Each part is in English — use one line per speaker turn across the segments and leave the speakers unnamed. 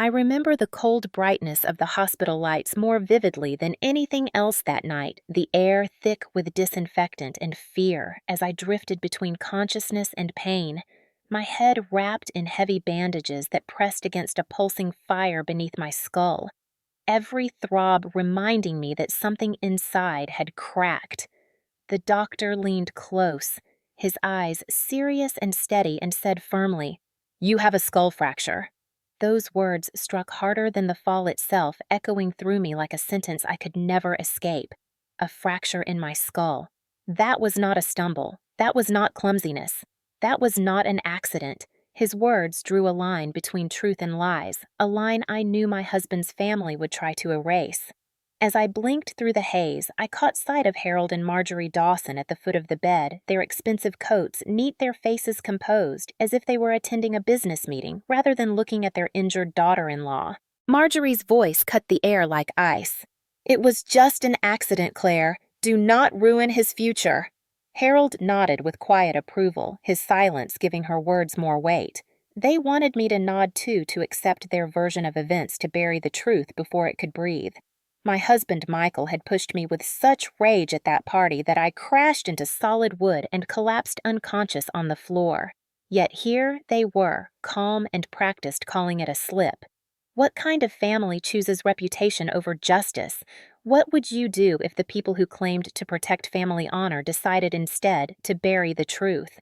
I remember the cold brightness of the hospital lights more vividly than anything else that night, the air thick with disinfectant and fear as I drifted between consciousness and pain, my head wrapped in heavy bandages that pressed against a pulsing fire beneath my skull, every throb reminding me that something inside had cracked. The doctor leaned close, his eyes serious and steady, and said firmly, "You have a skull fracture." Those words struck harder than the fall itself, echoing through me like a sentence I could never escape. A fracture in my skull. That was not a stumble. That was not clumsiness. That was not an accident. His words drew a line between truth and lies, a line I knew my husband's family would try to erase. As I blinked through the haze, I caught sight of Harold and Marjorie Dawson at the foot of the bed, their expensive coats neat, their faces composed, as if they were attending a business meeting rather than looking at their injured daughter-in-law. Marjorie's voice cut the air like ice. "It was just an accident, Claire. Do not ruin his future." Harold nodded with quiet approval, his silence giving her words more weight. They wanted me to nod too, to accept their version of events, to bury the truth before it could breathe. My husband, Michael, had pushed me with such rage at that party that I crashed into solid wood and collapsed unconscious on the floor. Yet here they were, calm and practiced, calling it a slip. What kind of family chooses reputation over justice? What would you do if the people who claimed to protect family honor decided instead to bury the truth?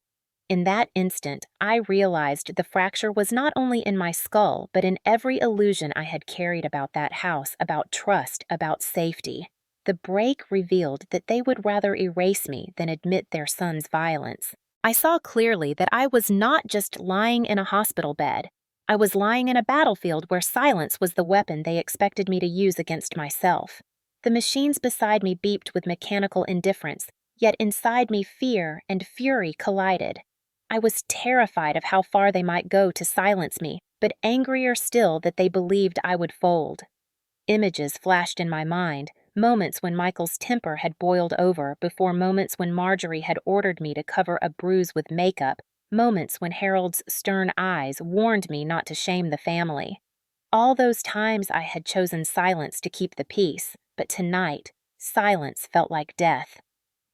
In that instant, I realized the fracture was not only in my skull, but in every illusion I had carried about that house, about trust, about safety. The break revealed that they would rather erase me than admit their son's violence. I saw clearly that I was not just lying in a hospital bed. I was lying in a battlefield where silence was the weapon they expected me to use against myself. The machines beside me beeped with mechanical indifference, yet inside me fear and fury collided. I was terrified of how far they might go to silence me, but angrier still that they believed I would fold. Images flashed in my mind, moments when Michael's temper had boiled over, before moments when Marjorie had ordered me to cover a bruise with makeup, moments when Harold's stern eyes warned me not to shame the family. All those times I had chosen silence to keep the peace, but tonight, silence felt like death.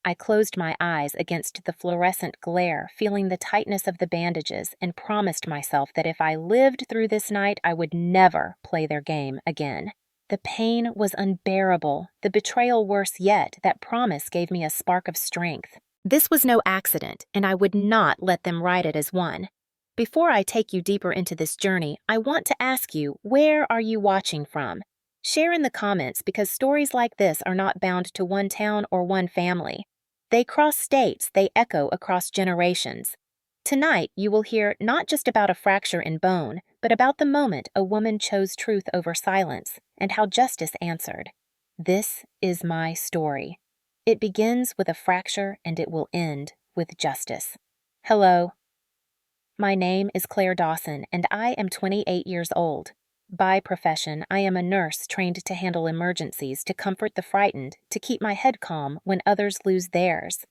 I closed my eyes against the fluorescent glare, feeling the tightness of the bandages, and promised myself that if I lived through this night, I would never play their game again. The pain was unbearable, the betrayal worse yet. That promise gave me a spark of strength. This was no accident, and I would not let them write it as one. Before I take you deeper into this journey, I want to ask you, where are you watching from? Share in the comments, because stories like this are not bound to one town or one family. They cross states, they echo across generations. Tonight, you will hear not just about a fracture in bone, but about the moment a woman chose truth over silence, and how justice answered. This is my story. It begins with a fracture, and it will end with justice. Hello. My name is Claire Dawson, and I am 28 years old. By profession, I am a nurse trained to handle emergencies, to comfort the frightened, to keep my head calm when others lose theirs.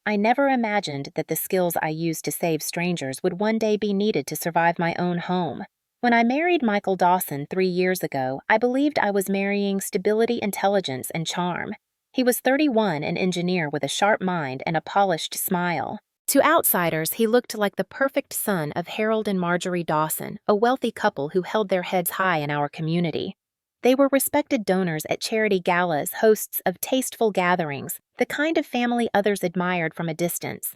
I never imagined that the skills I use to save strangers would one day be needed to survive my own home. When I married Michael Dawson 3 years ago, I believed I was marrying stability, intelligence, and charm. He was 31, an engineer with a sharp mind and a polished smile. To outsiders, he looked like the perfect son of Harold and Marjorie Dawson, a wealthy couple who held their heads high in our community. They were respected donors at charity galas, hosts of tasteful gatherings, the kind of family others admired from a distance.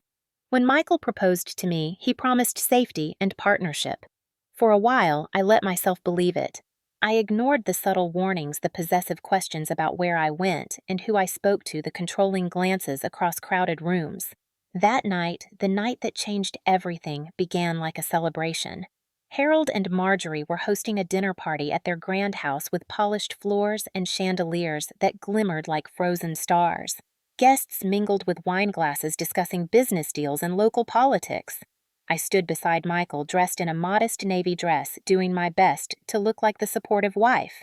When Michael proposed to me, he promised safety and partnership. For a while, I let myself believe it. I ignored the subtle warnings, the possessive questions about where I went and who I spoke to, the controlling glances across crowded rooms. That night, the night that changed everything, began like a celebration. Harold and Marjorie were hosting a dinner party at their grand house with polished floors and chandeliers that glimmered like frozen stars. Guests mingled with wine glasses, discussing business deals and local politics. I stood beside Michael, dressed in a modest navy dress, doing my best to look like the supportive wife.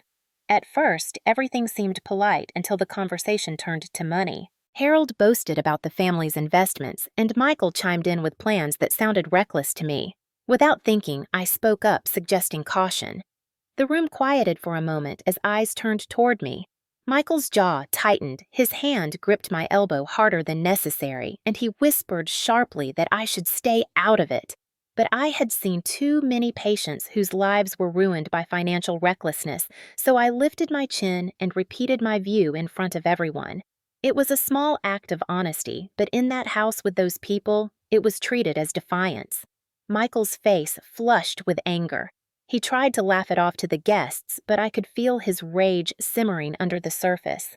At first, everything seemed polite until the conversation turned to money. Harold boasted about the family's investments, and Michael chimed in with plans that sounded reckless to me. Without thinking, I spoke up, suggesting caution. The room quieted for a moment as eyes turned toward me. Michael's jaw tightened, his hand gripped my elbow harder than necessary, and he whispered sharply that I should stay out of it. But I had seen too many patients whose lives were ruined by financial recklessness, so I lifted my chin and repeated my view in front of everyone. It was a small act of honesty, but in that house with those people, it was treated as defiance. Michael's face flushed with anger. He tried to laugh it off to the guests, but I could feel his rage simmering under the surface.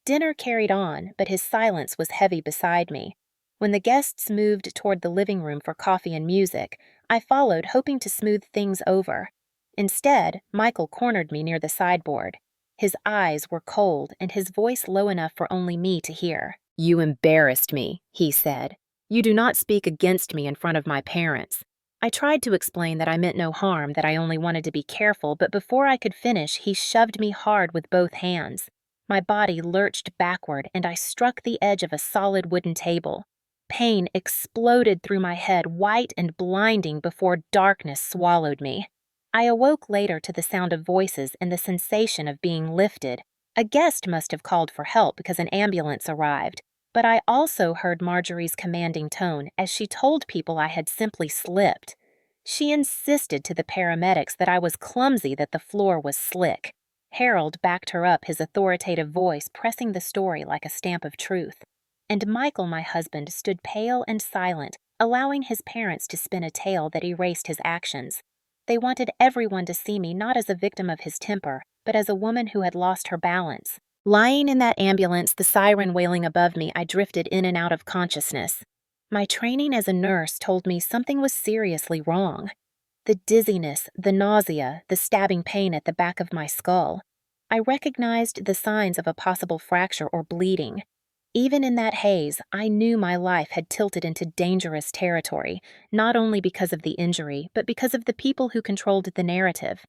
Dinner carried on, but his silence was heavy beside me. When the guests moved toward the living room for coffee and music, I followed, hoping to smooth things over. Instead, Michael cornered me near the sideboard. His eyes were cold and his voice low enough for only me to hear. "You embarrassed me," he said. "You do not speak against me in front of my parents." I tried to explain that I meant no harm, that I only wanted to be careful, but before I could finish, he shoved me hard with both hands. My body lurched backward, and I struck the edge of a solid wooden table. Pain exploded through my head, white and blinding, before darkness swallowed me. I awoke later to the sound of voices and the sensation of being lifted. A guest must have called for help because an ambulance arrived. But I also heard Marjorie's commanding tone as she told people I had simply slipped. She insisted to the paramedics that I was clumsy, that the floor was slick. Harold backed her up, his authoritative voice pressing the story like a stamp of truth. And Michael, my husband, stood pale and silent, allowing his parents to spin a tale that erased his actions. They wanted everyone to see me not as a victim of his temper, but as a woman who had lost her balance. Lying in that ambulance, the siren wailing above me, I drifted in and out of consciousness. My training as a nurse told me something was seriously wrong. The dizziness, the nausea, the stabbing pain at the back of my skull. I recognized the signs of a possible fracture or bleeding. Even in that haze, I knew my life had tilted into dangerous territory, not only because of the injury, but because of the people who controlled the narrative.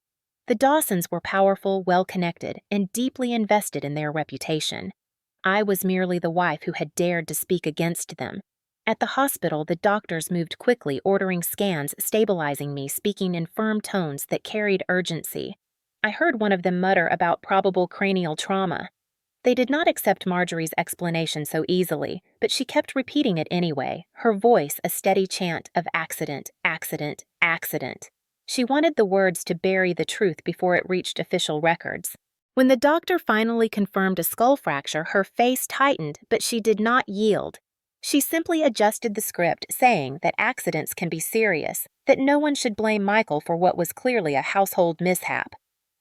The Dawsons were powerful, well-connected, and deeply invested in their reputation. I was merely the wife who had dared to speak against them. At the hospital, the doctors moved quickly, ordering scans, stabilizing me, speaking in firm tones that carried urgency. I heard one of them mutter about probable cranial trauma. They did not accept Marjorie's explanation so easily, but she kept repeating it anyway, her voice a steady chant of accident, accident, accident. She wanted the words to bury the truth before it reached official records. When the doctor finally confirmed a skull fracture, her face tightened, but she did not yield. She simply adjusted the script, saying that accidents can be serious, that no one should blame Michael for what was clearly a household mishap.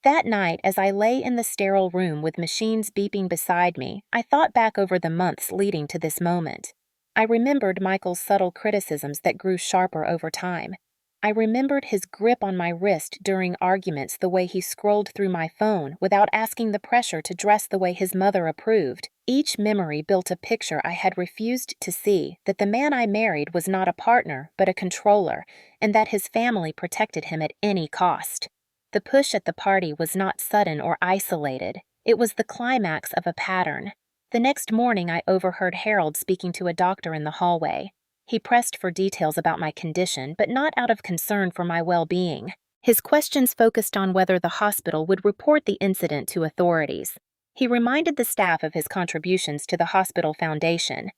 That night, as I lay in the sterile room with machines beeping beside me, I thought back over the months leading to this moment. I remembered Michael's subtle criticisms that grew sharper over time. I remembered his grip on my wrist during arguments, the way he scrolled through my phone without asking the pressure to dress the way his mother approved. Each memory built a picture I had refused to see, that the man I married was not a partner, but a controller, and that his family protected him at any cost. The push at the party was not sudden or isolated. It was the climax of a pattern. The next morning, I overheard Harold speaking to a doctor in the hallway. He pressed for details about my condition, but not out of concern for my well-being. His questions focused on whether the hospital would report the incident to authorities. He reminded the staff of his contributions to the hospital foundation.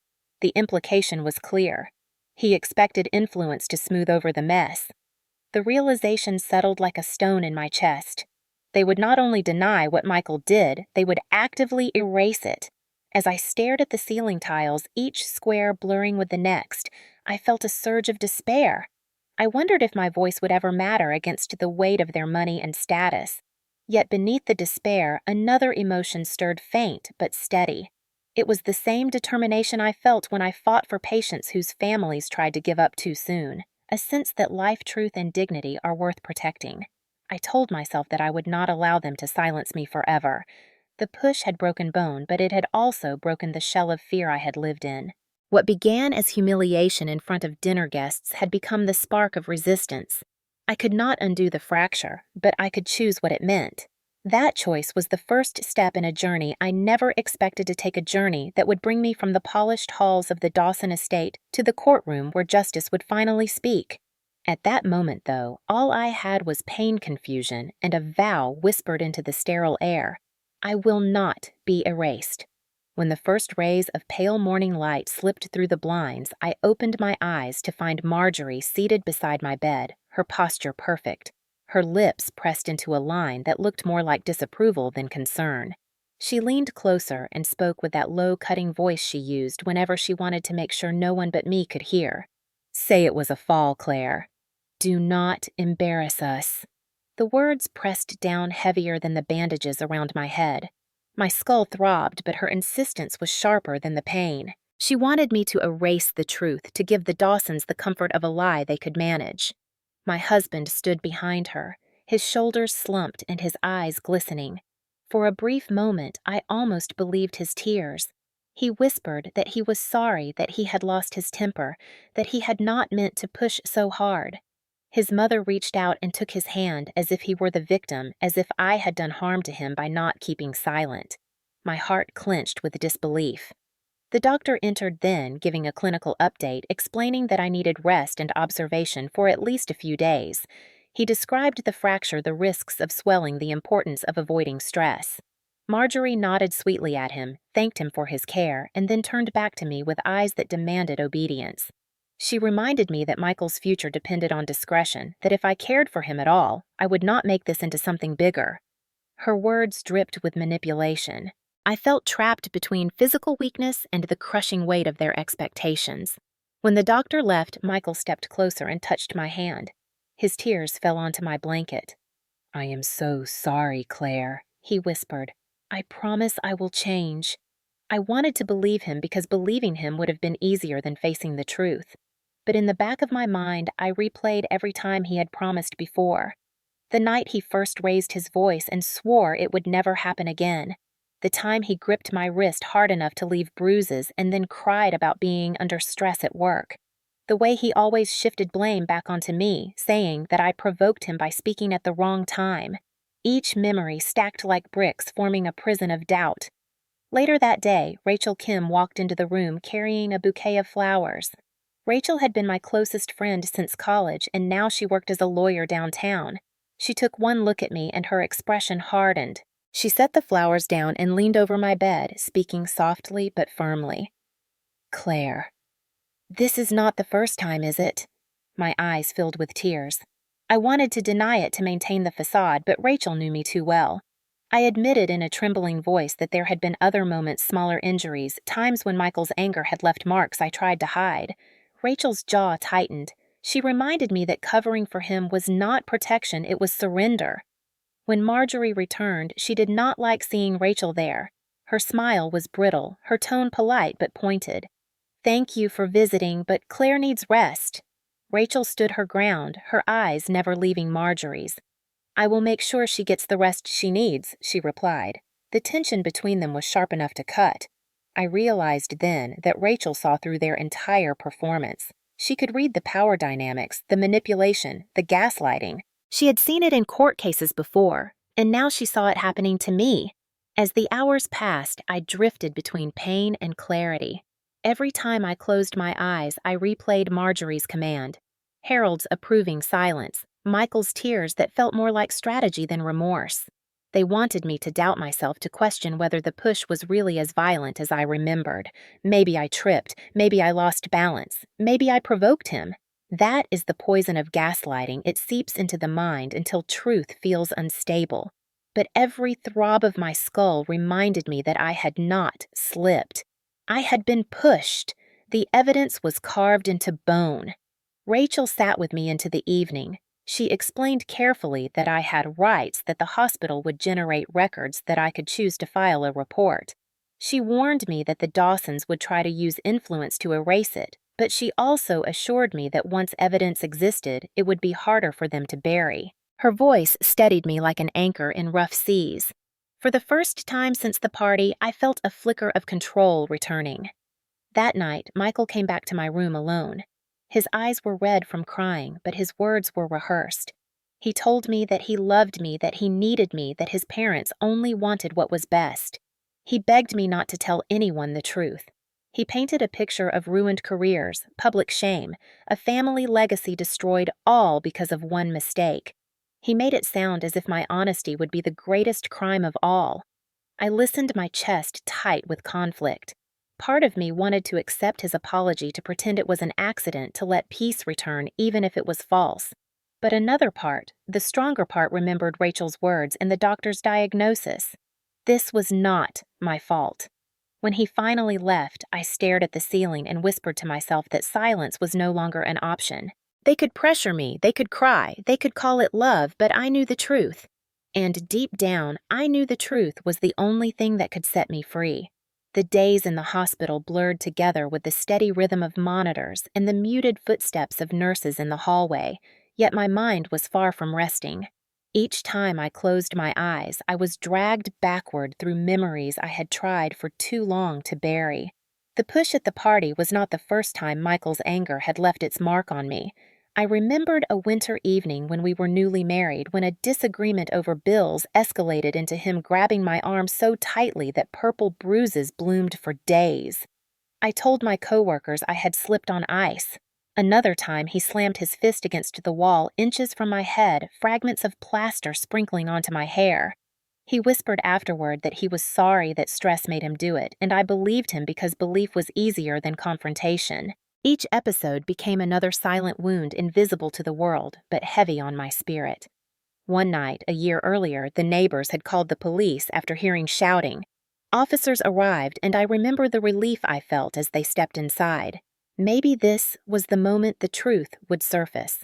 The implication was clear. He expected influence to smooth over the mess. The realization settled like a stone in my chest. They would not only deny what Michael did, they would actively erase it. As I stared at the ceiling tiles, each square blurring with the next, I felt a surge of despair. I wondered if my voice would ever matter against the weight of their money and status. Yet beneath the despair, another emotion stirred, faint but steady. It was the same determination I felt when I fought for patients whose families tried to give up too soon, a sense that life, truth, and dignity are worth protecting. I told myself that I would not allow them to silence me forever. The push had broken bone, but it had also broken the shell of fear I had lived in. What began as humiliation in front of dinner guests had become the spark of resistance. I could not undo the fracture, but I could choose what it meant. That choice was the first step in a journey I never expected to take, a journey that would bring me from the polished halls of the Dawson estate to the courtroom where justice would finally speak. At that moment, though, all I had was pain confusion and a vow whispered into the sterile air. I will not be erased. When the first rays of pale morning light slipped through the blinds, I opened my eyes to find Marjorie seated beside my bed, her posture perfect, her lips pressed into a line that looked more like disapproval than concern. She leaned closer and spoke with that low, cutting voice she used whenever she wanted to make sure no one but me could hear. "Say it was a fall, Claire. Do not embarrass us." The words pressed down heavier than the bandages around my head. My skull throbbed, but her insistence was sharper than the pain. She wanted me to erase the truth, to give the Dawsons the comfort of a lie they could manage. My husband stood behind her, his shoulders slumped and his eyes glistening. For a brief moment, I almost believed his tears. He whispered that he was sorry that he had lost his temper, that he had not meant to push so hard. His mother reached out and took his hand as if he were the victim, as if I had done harm to him by not keeping silent. My heart clenched with disbelief. The doctor entered then, giving a clinical update, explaining that I needed rest and observation for at least a few days. He described the fracture, the risks of swelling, the importance of avoiding stress. Marjorie nodded sweetly at him, thanked him for his care, and then turned back to me with eyes that demanded obedience. She reminded me that Michael's future depended on discretion, that if I cared for him at all, I would not make this into something bigger. Her words dripped with manipulation. I felt trapped between physical weakness and the crushing weight of their expectations. When the doctor left, Michael stepped closer and touched my hand. His tears fell onto my blanket. "I am so sorry, Claire," he whispered. "I promise I will change." I wanted to believe him because believing him would have been easier than facing the truth. But in the back of my mind, I replayed every time he had promised before. The night he first raised his voice and swore it would never happen again. The time he gripped my wrist hard enough to leave bruises and then cried about being under stress at work. The way he always shifted blame back onto me, saying that I provoked him by speaking at the wrong time. Each memory stacked like bricks, forming a prison of doubt. Later that day, Rachel Kim walked into the room carrying a bouquet of flowers. Rachel had been my closest friend since college, and now she worked as a lawyer downtown. She took one look at me, and her expression hardened. She set the flowers down and leaned over my bed, speaking softly but firmly. "Claire, this is not the first time, is it?" My eyes filled with tears. I wanted to deny it to maintain the facade, but Rachel knew me too well. I admitted in a trembling voice that there had been other moments, smaller injuries, times when Michael's anger had left marks I tried to hide. Rachel's jaw tightened. She reminded me that covering for him was not protection, it was surrender. When Marjorie returned, she did not like seeing Rachel there. Her smile was brittle, her tone polite but pointed. "Thank you for visiting, but Claire needs rest." Rachel stood her ground, her eyes never leaving Marjorie's. "I will make sure she gets the rest she needs," she replied. The tension between them was sharp enough to cut. I realized then that Rachel saw through their entire performance. She could read the power dynamics, the manipulation, the gaslighting. She had seen it in court cases before, and now she saw it happening to me. As the hours passed, I drifted between pain and clarity. Every time I closed my eyes, I replayed Marjorie's command. Harold's approving silence, Michael's tears that felt more like strategy than remorse. They wanted me to doubt myself, to question whether the push was really as violent as I remembered. Maybe I tripped, maybe I lost balance, maybe I provoked him. That is the poison of gaslighting. It seeps into the mind until truth feels unstable. But every throb of my skull reminded me that I had not slipped. I had been pushed. The evidence was carved into bone. Rachel sat with me into the evening. She explained carefully that I had rights, that the hospital would generate records, that I could choose to file a report. She warned me that the Dawsons would try to use influence to erase it, but she also assured me that once evidence existed, it would be harder for them to bury. Her voice steadied me like an anchor in rough seas. For the first time since the party, I felt a flicker of control returning. That night, Michael came back to my room alone. His eyes were red from crying, but his words were rehearsed. He told me that he loved me, that he needed me, that his parents only wanted what was best. He begged me not to tell anyone the truth. He painted a picture of ruined careers, public shame, a family legacy destroyed all because of one mistake. He made it sound as if my honesty would be the greatest crime of all. I listened, my chest tight with conflict. Part of me wanted to accept his apology to pretend it was an accident to let peace return even if it was false. But another part, the stronger part, remembered Rachel's words and the doctor's diagnosis. This was not my fault. When he finally left, I stared at the ceiling and whispered to myself that silence was no longer an option. They could pressure me, they could cry, they could call it love, but I knew the truth. And deep down, I knew the truth was the only thing that could set me free. The days in the hospital blurred together with the steady rhythm of monitors and the muted footsteps of nurses in the hallway, yet my mind was far from resting. Each time I closed my eyes, I was dragged backward through memories I had tried for too long to bury. The push at the party was not the first time Michael's anger had left its mark on me. I remembered a winter evening when we were newly married, when a disagreement over bills escalated into him grabbing my arm so tightly that purple bruises bloomed for days. I told my coworkers I had slipped on ice. Another time, he slammed his fist against the wall inches from my head, fragments of plaster sprinkling onto my hair. He whispered afterward that he was sorry that stress made him do it, and I believed him because belief was easier than confrontation. Each episode became another silent wound invisible to the world, but heavy on my spirit. One night, a year earlier, the neighbors had called the police after hearing shouting. Officers arrived, and I remember the relief I felt as they stepped inside. Maybe this was the moment the truth would surface.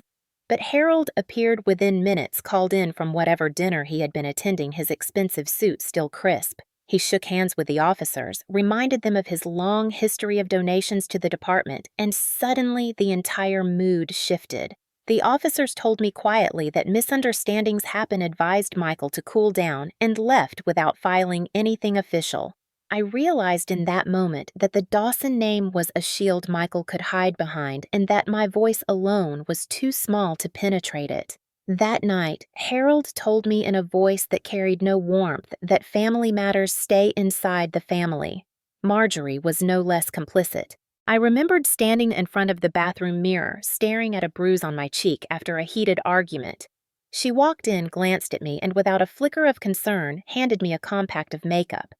But Harold appeared within minutes, called in from whatever dinner he had been attending, his expensive suit still crisp. He shook hands with the officers, reminded them of his long history of donations to the department, and suddenly the entire mood shifted. The officers told me quietly that misunderstandings happen, advised Michael to cool down, and left without filing anything official. I realized in that moment that the Dawson name was a shield Michael could hide behind, and that my voice alone was too small to penetrate it. That night, Harold told me in a voice that carried no warmth that family matters stay inside the family. Marjorie was no less complicit. I remembered standing in front of the bathroom mirror, staring at a bruise on my cheek after a heated argument. She walked in, glanced at me, and without a flicker of concern, handed me a compact of makeup.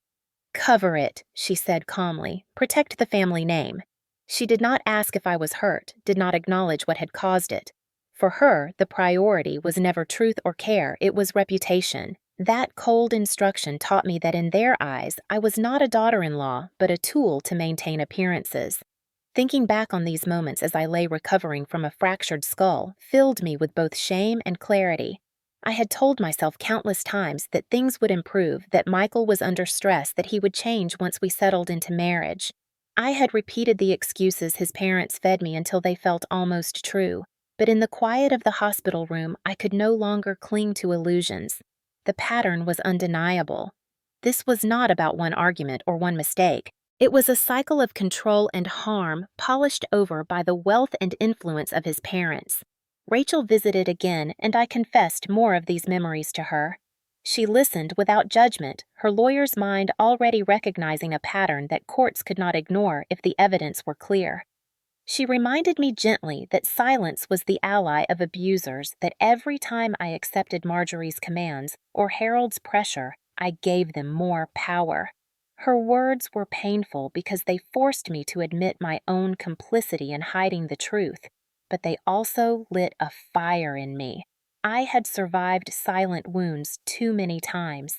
"Cover it," she said calmly. "Protect the family name." She did not ask if I was hurt, did not acknowledge what had caused it. For her, the priority was never truth or care, it was reputation. That cold instruction taught me that in their eyes, I was not a daughter-in-law, but a tool to maintain appearances. Thinking back on these moments as I lay recovering from a fractured skull filled me with both shame and clarity. I had told myself countless times that things would improve, that Michael was under stress, that he would change once we settled into marriage. I had repeated the excuses his parents fed me until they felt almost true. But in the quiet of the hospital room, I could no longer cling to illusions. The pattern was undeniable. This was not about one argument or one mistake. It was a cycle of control and harm polished over by the wealth and influence of his parents. Rachel visited again, and I confessed more of these memories to her. She listened without judgment, her lawyer's mind already recognizing a pattern that courts could not ignore if the evidence were clear. She reminded me gently that silence was the ally of abusers, that every time I accepted Marjorie's commands or Harold's pressure, I gave them more power. Her words were painful because they forced me to admit my own complicity in hiding the truth, but they also lit a fire in me. I had survived silent wounds too many times.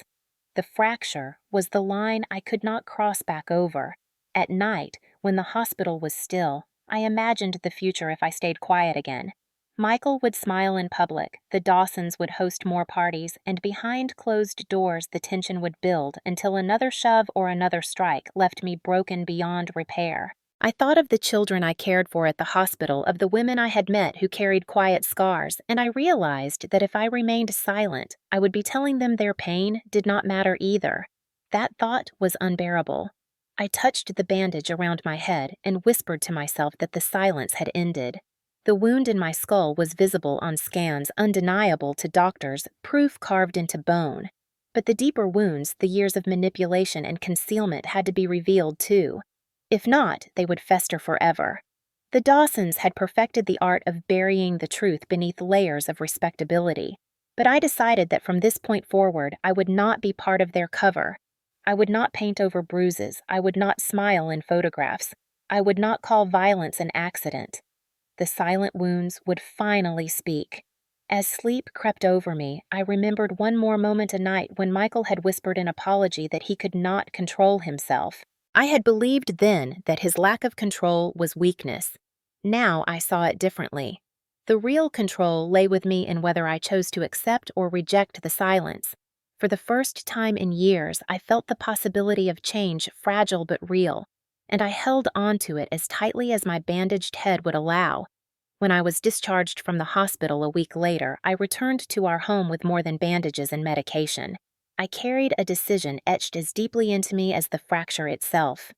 The fracture was the line I could not cross back over. At night, when the hospital was still, I imagined the future if I stayed quiet again. Michael would smile in public, the Dawsons would host more parties, and behind closed doors the tension would build until another shove or another strike left me broken beyond repair. I thought of the children I cared for at the hospital, of the women I had met who carried quiet scars, and I realized that if I remained silent, I would be telling them their pain did not matter either. That thought was unbearable. I touched the bandage around my head and whispered to myself that the silence had ended. The wound in my skull was visible on scans, undeniable to doctors, proof carved into bone. But the deeper wounds, the years of manipulation and concealment, had to be revealed too. If not, they would fester forever. The Dawsons had perfected the art of burying the truth beneath layers of respectability, but I decided that from this point forward I would not be part of their cover. I would not paint over bruises, I would not smile in photographs, I would not call violence an accident. The silent wounds would finally speak. As sleep crept over me, I remembered one more moment a night when Michael had whispered an apology that he could not control himself. I had believed then that his lack of control was weakness. Now I saw it differently. The real control lay with me in whether I chose to accept or reject the silence. For the first time in years, I felt the possibility of change fragile but real, and I held on to it as tightly as my bandaged head would allow. When I was discharged from the hospital a week later, I returned to our home with more than bandages and medication. I carried a decision etched as deeply into me as the fracture itself.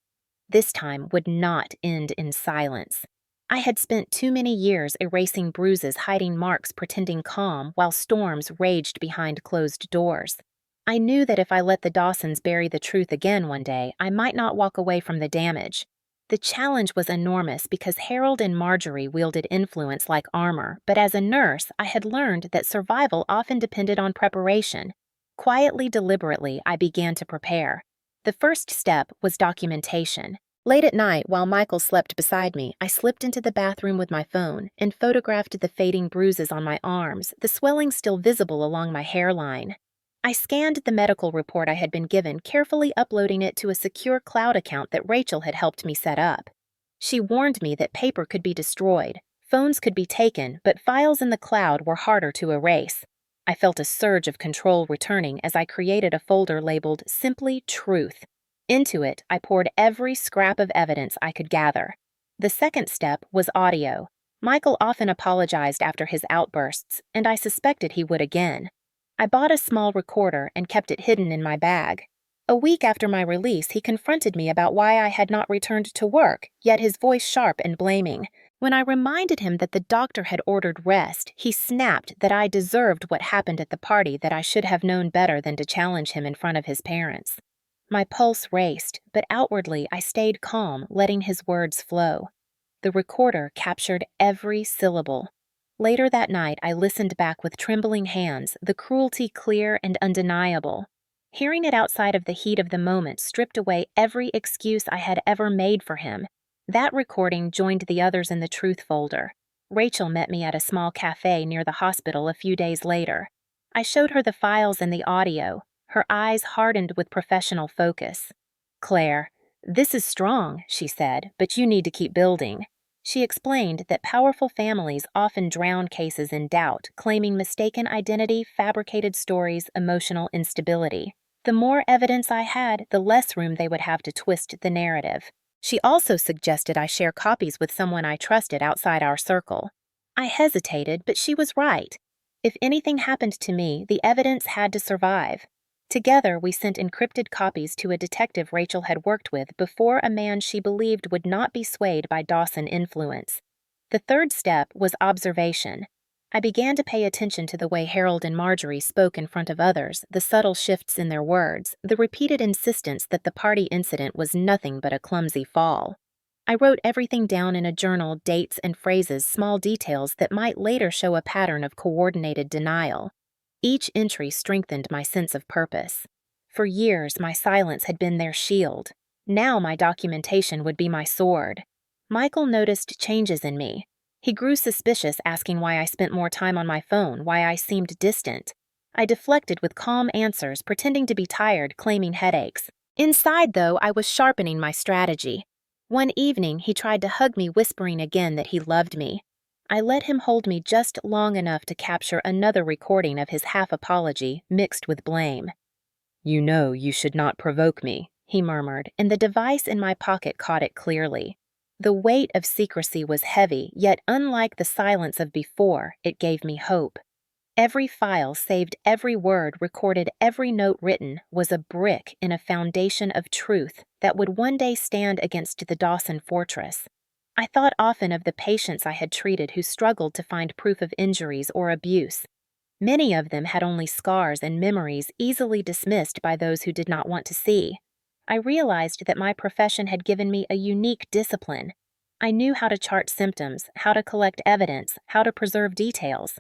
This time would not end in silence. I had spent too many years erasing bruises, hiding marks, pretending calm, while storms raged behind closed doors. I knew that if I let the Dawsons bury the truth again one day, I might not walk away from the damage. The challenge was enormous because Harold and Marjorie wielded influence like armor, but as a nurse, I had learned that survival often depended on preparation. Quietly, deliberately, I began to prepare. The first step was documentation. Late at night, while Michael slept beside me, I slipped into the bathroom with my phone and photographed the fading bruises on my arms, the swelling still visible along my hairline. I scanned the medical report I had been given, carefully uploading it to a secure cloud account that Rachel had helped me set up. She warned me that paper could be destroyed, phones could be taken, but files in the cloud were harder to erase. I felt a surge of control returning as I created a folder labeled Simply Truth. Into it, I poured every scrap of evidence I could gather. The second step was audio. Michael often apologized after his outbursts, and I suspected he would again. I bought a small recorder and kept it hidden in my bag. A week after my release, he confronted me about why I had not returned to work, yet his voice sharp and blaming. When I reminded him that the doctor had ordered rest, he snapped that I deserved what happened at the party, that I should have known better than to challenge him in front of his parents. My pulse raced, but outwardly I stayed calm, letting his words flow. The recorder captured every syllable. Later that night, I listened back with trembling hands, the cruelty clear and undeniable. Hearing it outside of the heat of the moment stripped away every excuse I had ever made for him. That recording joined the others in the truth folder. Rachel met me at a small cafe near the hospital a few days later. I showed her the files and the audio. Her eyes hardened with professional focus. "Claire, this is strong," she said, "but you need to keep building." She explained that powerful families often drown cases in doubt, claiming mistaken identity, fabricated stories, emotional instability. The more evidence I had, the less room they would have to twist the narrative. She also suggested I share copies with someone I trusted outside our circle. I hesitated, but she was right. If anything happened to me, the evidence had to survive. Together, we sent encrypted copies to a detective Rachel had worked with before, a man she believed would not be swayed by Dawson influence. The third step was observation. I began to pay attention to the way Harold and Marjorie spoke in front of others, the subtle shifts in their words, the repeated insistence that the party incident was nothing but a clumsy fall. I wrote everything down in a journal, dates and phrases, small details that might later show a pattern of coordinated denial. Each entry strengthened my sense of purpose. For years, my silence had been their shield. Now my documentation would be my sword. Michael noticed changes in me. He grew suspicious, asking why I spent more time on my phone, why I seemed distant. I deflected with calm answers, pretending to be tired, claiming headaches. Inside, though, I was sharpening my strategy. One evening, he tried to hug me, whispering again that he loved me. I let him hold me just long enough to capture another recording of his half-apology mixed with blame. "You know you should not provoke me," he murmured, and the device in my pocket caught it clearly. The weight of secrecy was heavy, yet unlike the silence of before, it gave me hope. Every file saved, every word recorded, every note written was a brick in a foundation of truth that would one day stand against the Dawson fortress. I thought often of the patients I had treated who struggled to find proof of injuries or abuse. Many of them had only scars and memories easily dismissed by those who did not want to see. I realized that my profession had given me a unique discipline. I knew how to chart symptoms, how to collect evidence, how to preserve details.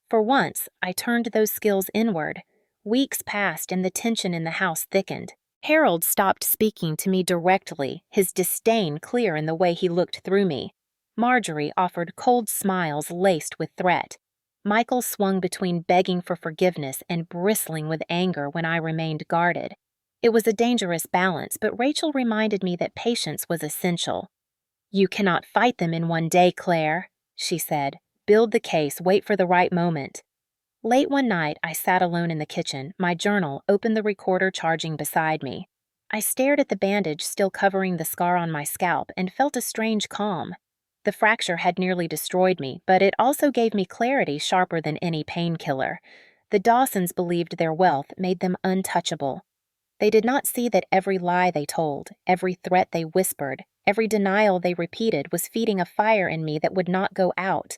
For once, I turned those skills inward. Weeks passed and the tension in the house thickened. Harold stopped speaking to me directly, his disdain clear in the way he looked through me. Marjorie offered cold smiles laced with threat. Michael swung between begging for forgiveness and bristling with anger when I remained guarded. It was a dangerous balance, but Rachel reminded me that patience was essential. "You cannot fight them in one day, Claire," she said. "Build the case, wait for the right moment." Late one night, I sat alone in the kitchen, my journal, opened the recorder charging beside me. I stared at the bandage still covering the scar on my scalp and felt a strange calm. The fracture had nearly destroyed me, but it also gave me clarity sharper than any painkiller. The Dawsons believed their wealth made them untouchable. They did not see that every lie they told, every threat they whispered, every denial they repeated was feeding a fire in me that would not go out.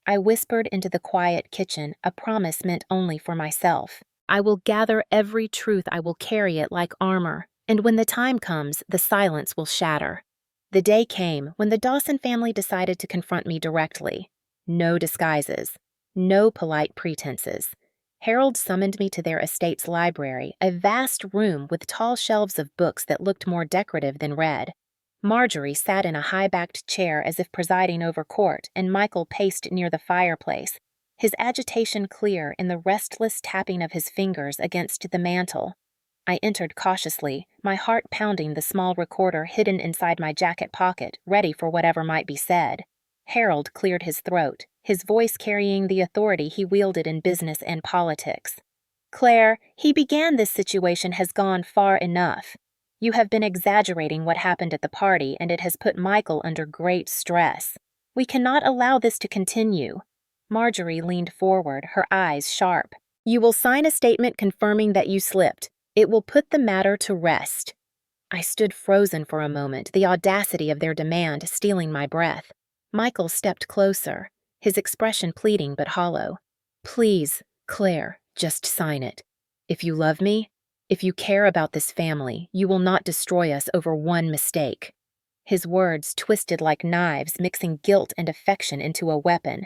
I whispered into the quiet kitchen a promise meant only for myself. "I will gather every truth, I will carry it like armor, and when the time comes, the silence will shatter." The day came when the Dawson family decided to confront me directly. No disguises, no polite pretenses. Harold summoned me to their estate's library, a vast room with tall shelves of books that looked more decorative than read. Marjorie sat in a high-backed chair as if presiding over court, and Michael paced near the fireplace, his agitation clear in the restless tapping of his fingers against the mantel. I entered cautiously, my heart pounding, the small recorder hidden inside my jacket pocket, ready for whatever might be said. Harold cleared his throat, his voice carrying the authority he wielded in business and politics. "Claire, he began this situation has gone far enough. You have been exaggerating what happened at the party, and it has put Michael under great stress. We cannot allow this to continue." Marjorie leaned forward, her eyes sharp. "You will sign a statement confirming that you slipped. It will put the matter to rest." I stood frozen for a moment, the audacity of their demand stealing my breath. Michael stepped closer, his expression pleading but hollow. "Please, Claire, just sign it. If you love me, if you care about this family, you will not destroy us over one mistake." His words twisted like knives, mixing guilt and affection into a weapon.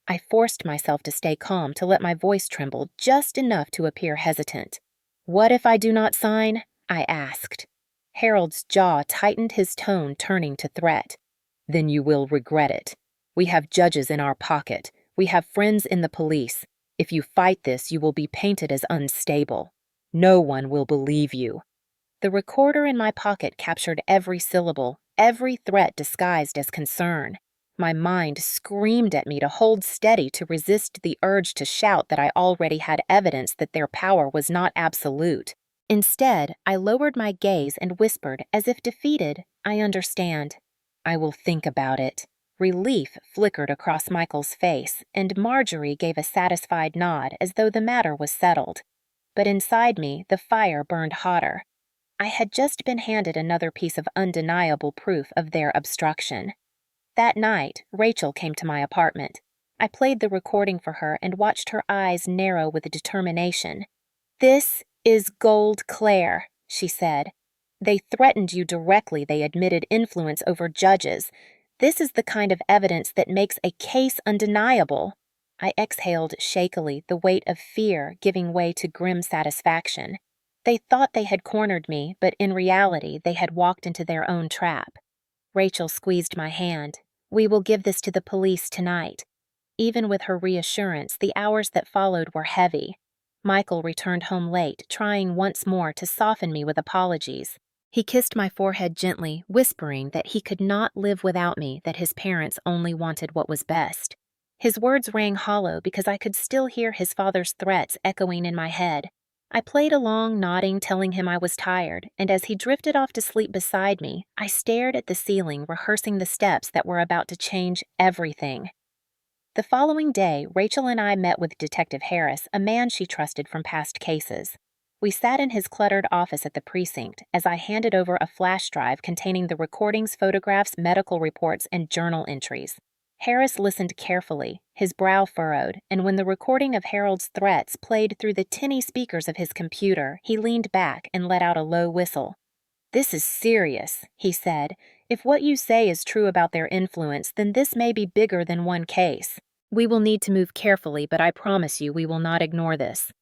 I forced myself to stay calm, to let my voice tremble just enough to appear hesitant. "What if I do not sign?" I asked. Harold's jaw tightened, his tone turning to threat. "Then you will regret it. We have judges in our pocket. We have friends in the police. If you fight this, you will be painted as unstable. No one will believe you." The recorder in my pocket captured every syllable, every threat disguised as concern. My mind screamed at me to hold steady, to resist the urge to shout that I already had evidence that their power was not absolute. Instead, I lowered my gaze and whispered, as if defeated, "I understand. I will think about it." Relief flickered across Michael's face, and Marjorie gave a satisfied nod as though the matter was settled. But inside me, the fire burned hotter. I had just been handed another piece of undeniable proof of their obstruction. That night, Rachel came to my apartment. I played the recording for her and watched her eyes narrow with determination. "This is gold, Claire," she said. "They threatened you directly. They admitted influence over judges. This is the kind of evidence that makes a case undeniable." I exhaled shakily, the weight of fear giving way to grim satisfaction. They thought they had cornered me, but in reality they had walked into their own trap. Rachel squeezed my hand. "We will give this to the police tonight." Even with her reassurance, the hours that followed were heavy. Michael returned home late, trying once more to soften me with apologies. He kissed my forehead gently, whispering that he could not live without me, that his parents only wanted what was best. His words rang hollow because I could still hear his father's threats echoing in my head. I played along, nodding, telling him I was tired, and as he drifted off to sleep beside me, I stared at the ceiling, rehearsing the steps that were about to change everything. The following day, Rachel and I met with Detective Harris, a man she trusted from past cases. We sat in his cluttered office at the precinct as I handed over a flash drive containing the recordings, photographs, medical reports, and journal entries. Harris listened carefully, his brow furrowed, and when the recording of Harold's threats played through the tinny speakers of his computer, he leaned back and let out a low whistle. "This is serious," he said. "If what you say is true about their influence, then this may be bigger than one case. We will need to move carefully, but I promise you we will not ignore this."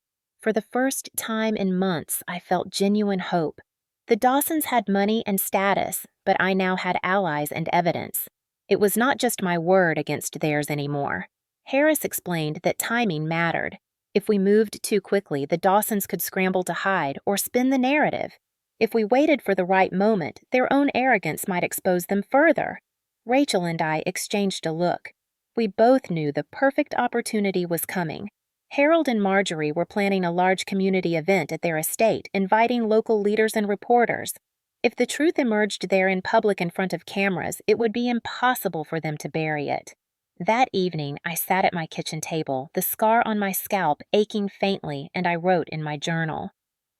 For the first time in months, I felt genuine hope. The Dawsons had money and status, but I now had allies and evidence. It was not just my word against theirs anymore. Harris explained that timing mattered. If we moved too quickly, the Dawsons could scramble to hide or spin the narrative. If we waited for the right moment, their own arrogance might expose them further. Rachel and I exchanged a look. We both knew the perfect opportunity was coming. Harold and Marjorie were planning a large community event at their estate, inviting local leaders and reporters. If the truth emerged there in public in front of cameras, it would be impossible for them to bury it. That evening, I sat at my kitchen table, the scar on my scalp aching faintly, and I wrote in my journal.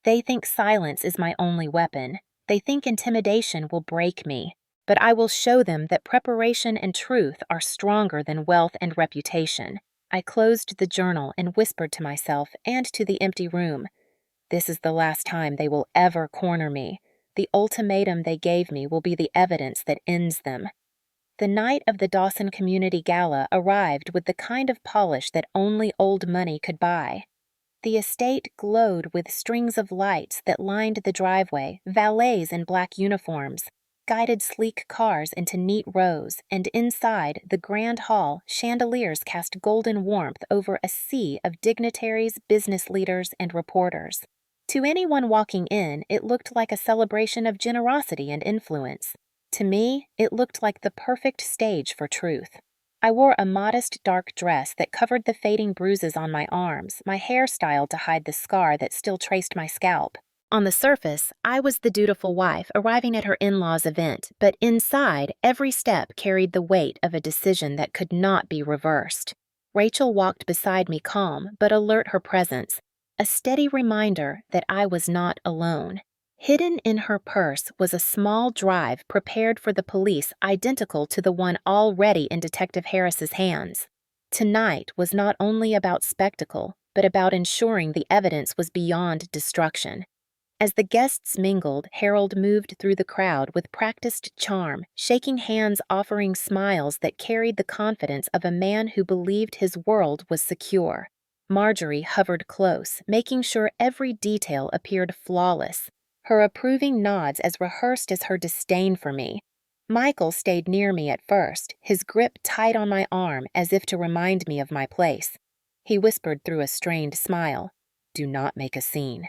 They think silence is my only weapon. They think intimidation will break me. But I will show them that preparation and truth are stronger than wealth and reputation. I closed the journal and whispered to myself and to the empty room, "This is the last time they will ever corner me. The ultimatum they gave me will be the evidence that ends them." The night of the Dawson Community Gala arrived with the kind of polish that only old money could buy. The estate glowed with strings of lights that lined the driveway, valets in black uniforms, guided sleek cars into neat rows, and inside the grand hall, chandeliers cast golden warmth over a sea of dignitaries, business leaders, and reporters. To anyone walking in, it looked like a celebration of generosity and influence. To me, it looked like the perfect stage for truth. I wore a modest dark dress that covered the fading bruises on my arms, my hair styled to hide the scar that still traced my scalp. On the surface, I was the dutiful wife arriving at her in-laws' event, but inside, every step carried the weight of a decision that could not be reversed. Rachel walked beside me calm, but alert her presence, a steady reminder that I was not alone. Hidden in her purse was a small drive prepared for the police identical to the one already in Detective Harris's hands. Tonight was not only about spectacle, but about ensuring the evidence was beyond destruction. As the guests mingled, Harold moved through the crowd with practiced charm, shaking hands, offering smiles that carried the confidence of a man who believed his world was secure. Marjorie hovered close, making sure every detail appeared flawless, her approving nods as rehearsed as her disdain for me. Michael stayed near me at first, his grip tight on my arm as if to remind me of my place. He whispered through a strained smile, "Do not make a scene.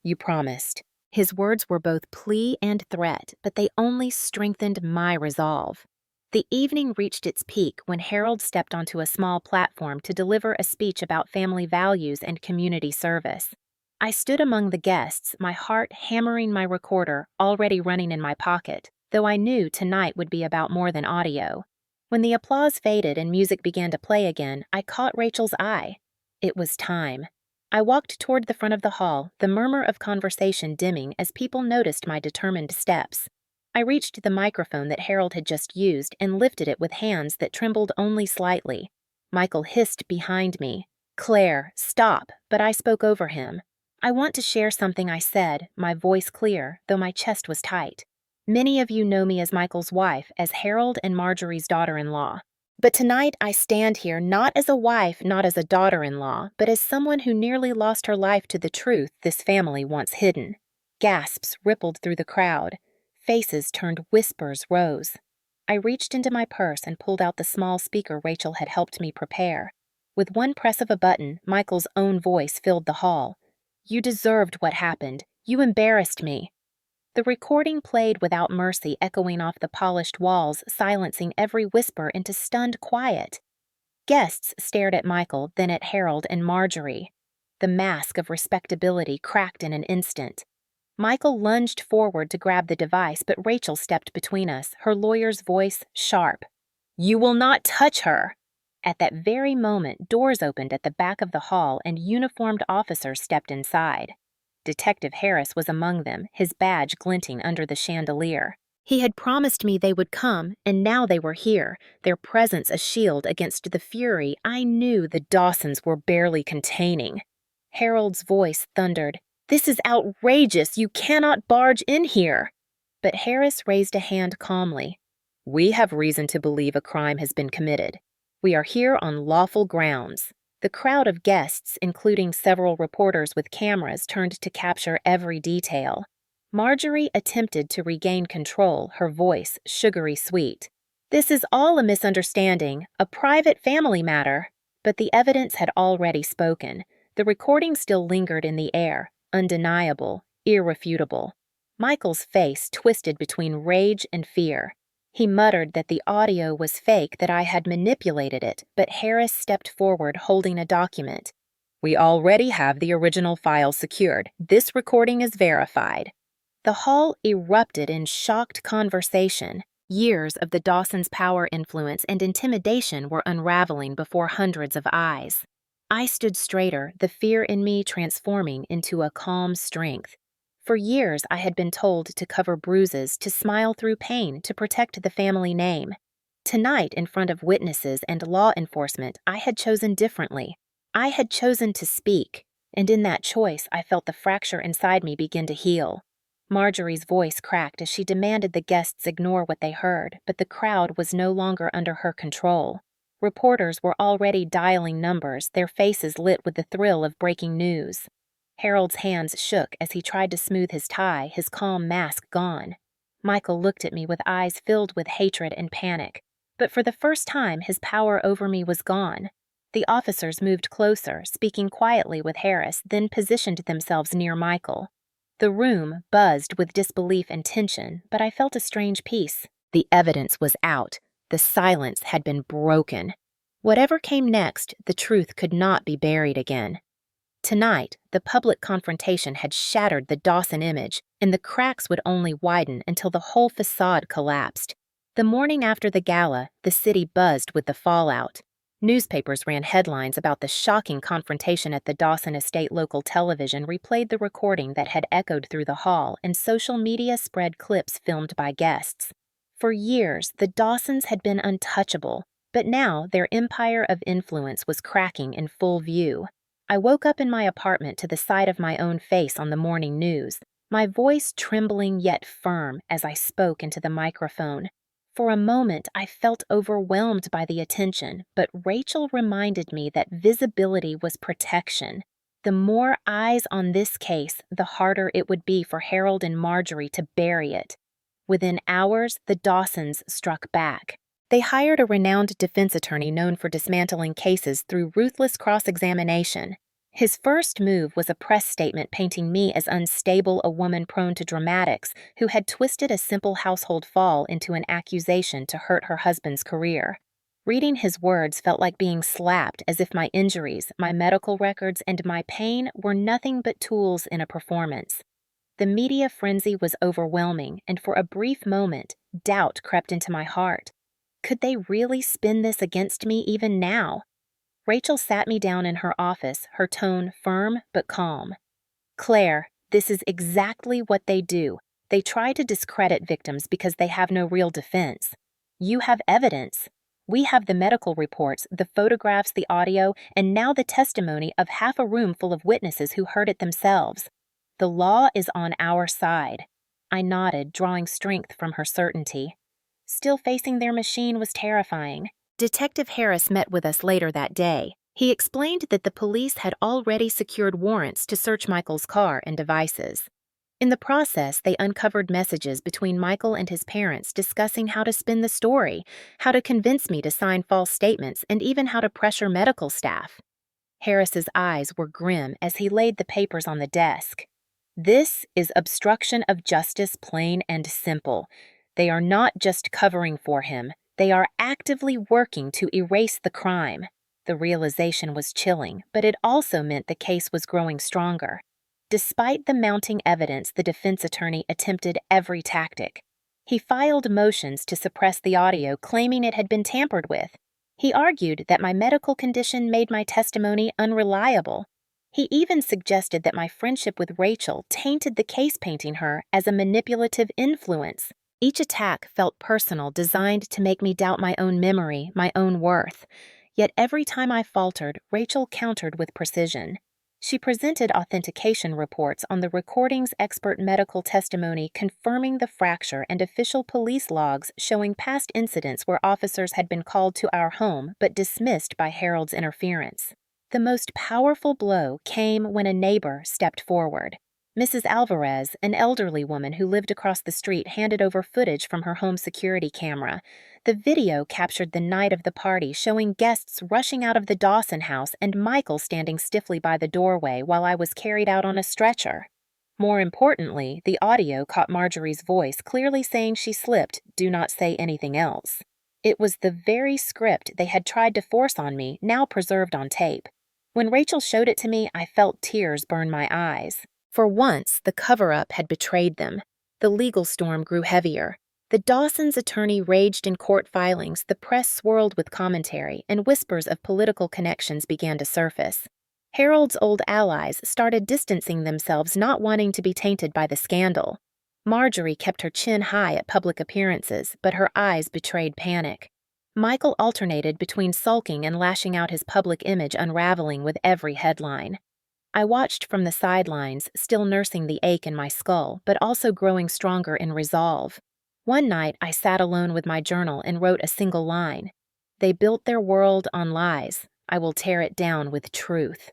You promised." His words were both plea and threat, but they only strengthened my resolve. The evening reached its peak when Harold stepped onto a small platform to deliver a speech about family values and community service. I stood among the guests, my heart hammering my recorder, already running in my pocket, though I knew tonight would be about more than audio. When the applause faded and music began to play again, I caught Rachel's eye. It was time. I walked toward the front of the hall, the murmur of conversation dimming as people noticed my determined steps. I reached the microphone that Harold had just used and lifted it with hands that trembled only slightly. Michael hissed behind me, "Claire, stop," but I spoke over him. "I want to share something," I said, my voice clear, though my chest was tight. "Many of you know me as Michael's wife, as Harold and Marjorie's daughter-in-law. But tonight I stand here not as a wife, not as a daughter-in-law, but as someone who nearly lost her life to the truth this family once hidden." Gasps rippled through the crowd. Faces turned, whispers rose. I reached into my purse and pulled out the small speaker Rachel had helped me prepare. With one press of a button, Michael's own voice filled the hall. "You deserved what happened. You embarrassed me." The recording played without mercy, echoing off the polished walls, silencing every whisper into stunned quiet. Guests stared at Michael, then at Harold and Marjorie. The mask of respectability cracked in an instant. Michael lunged forward to grab the device, but Rachel stepped between us, her lawyer's voice sharp. "You will not touch her!" At that very moment, doors opened at the back of the hall and uniformed officers stepped inside. Detective Harris was among them, his badge glinting under the chandelier. He had promised me they would come, and now they were here, their presence a shield against the fury I knew the Dawsons were barely containing. Harold's voice thundered, "This is outrageous! You cannot barge in here!" but Harris raised a hand calmly. "We have reason to believe a crime has been committed. We are here on lawful grounds." The crowd of guests, including several reporters with cameras, turned to capture every detail. Marjorie attempted to regain control, her voice sugary sweet. "This is all a misunderstanding, a private family matter." But the evidence had already spoken. The recording still lingered in the air, undeniable, irrefutable. Michael's face twisted between rage and fear. He muttered that the audio was fake, that I had manipulated it, but Harris stepped forward holding a document. "We already have the original file secured. This recording is verified." The hall erupted in shocked conversation. Years of the Dawsons' power, influence, and intimidation were unraveling before hundreds of eyes. I stood straighter, the fear in me transforming into a calm strength. For years, I had been told to cover bruises, to smile through pain, to protect the family name. Tonight, in front of witnesses and law enforcement, I had chosen differently. I had chosen to speak, and in that choice, I felt the fracture inside me begin to heal. Marjorie's voice cracked as she demanded the guests ignore what they heard, but the crowd was no longer under her control. Reporters were already dialing numbers, their faces lit with the thrill of breaking news. Harold's hands shook as he tried to smooth his tie, his calm mask gone. Michael looked at me with eyes filled with hatred and panic, but for the first time his power over me was gone. The officers moved closer, speaking quietly with Harris, then positioned themselves near Michael. The room buzzed with disbelief and tension, but I felt a strange peace. The evidence was out. The silence had been broken. Whatever came next, the truth could not be buried again. Tonight, the public confrontation had shattered the Dawson image, and the cracks would only widen until the whole facade collapsed. The morning after the gala, the city buzzed with the fallout. Newspapers ran headlines about the shocking confrontation at the Dawson Estate. Local television replayed the recording that had echoed through the hall, and social media spread clips filmed by guests. For years, the Dawsons had been untouchable, but now their empire of influence was cracking in full view. I woke up in my apartment to the sight of my own face on the morning news, my voice trembling yet firm as I spoke into the microphone. For a moment, I felt overwhelmed by the attention, but Rachel reminded me that visibility was protection. The more eyes on this case, the harder it would be for Harold and Marjorie to bury it. Within hours, the Dawsons struck back. They hired a renowned defense attorney known for dismantling cases through ruthless cross-examination. His first move was a press statement painting me as unstable, a woman prone to dramatics who had twisted a simple household fall into an accusation to hurt her husband's career. Reading his words felt like being slapped, as if my injuries, my medical records, and my pain were nothing but tools in a performance. The media frenzy was overwhelming, and for a brief moment, doubt crept into my heart. Could they really spin this against me even now? Rachel sat me down in her office, her tone firm but calm. "Claire, this is exactly what they do. They try to discredit victims because they have no real defense. You have evidence. We have the medical reports, the photographs, the audio, and now the testimony of half a room full of witnesses who heard it themselves. The law is on our side." I nodded, drawing strength from her certainty. Still facing their machine was terrifying. Detective Harris met with us later that day. He explained that the police had already secured warrants to search Michael's car and devices. In the process, they uncovered messages between Michael and his parents discussing how to spin the story, how to convince me to sign false statements, and even how to pressure medical staff. Harris's eyes were grim as he laid the papers on the desk. "This is obstruction of justice, plain and simple. They are not just covering for him. They are actively working to erase the crime." The realization was chilling, but it also meant the case was growing stronger. Despite the mounting evidence, the defense attorney attempted every tactic. He filed motions to suppress the audio, claiming it had been tampered with. He argued that my medical condition made my testimony unreliable. He even suggested that my friendship with Rachel tainted the case, painting her as a manipulative influence. Each attack felt personal, designed to make me doubt my own memory, my own worth. Yet every time I faltered, Rachel countered with precision. She presented authentication reports on the recording's expert medical testimony confirming the fracture and official police logs showing past incidents where officers had been called to our home but dismissed by Harold's interference. The most powerful blow came when a neighbor stepped forward. Mrs. Alvarez, an elderly woman who lived across the street, handed over footage from her home security camera. The video captured the night of the party, showing guests rushing out of the Dawson house and Michael standing stiffly by the doorway while I was carried out on a stretcher. More importantly, the audio caught Marjorie's voice clearly saying she slipped, "Do not say anything else." It was the very script they had tried to force on me, now preserved on tape. When Rachel showed it to me, I felt tears burn my eyes. For once, the cover-up had betrayed them. The legal storm grew heavier. The Dawsons' attorney raged in court filings, the press swirled with commentary, and whispers of political connections began to surface. Harold's old allies started distancing themselves, not wanting to be tainted by the scandal. Marjorie kept her chin high at public appearances, but her eyes betrayed panic. Michael alternated between sulking and lashing out his public image, unraveling with every headline. I watched from the sidelines, still nursing the ache in my skull, but also growing stronger in resolve. One night, I sat alone with my journal and wrote a single line. "They built their world on lies. I will tear it down with truth."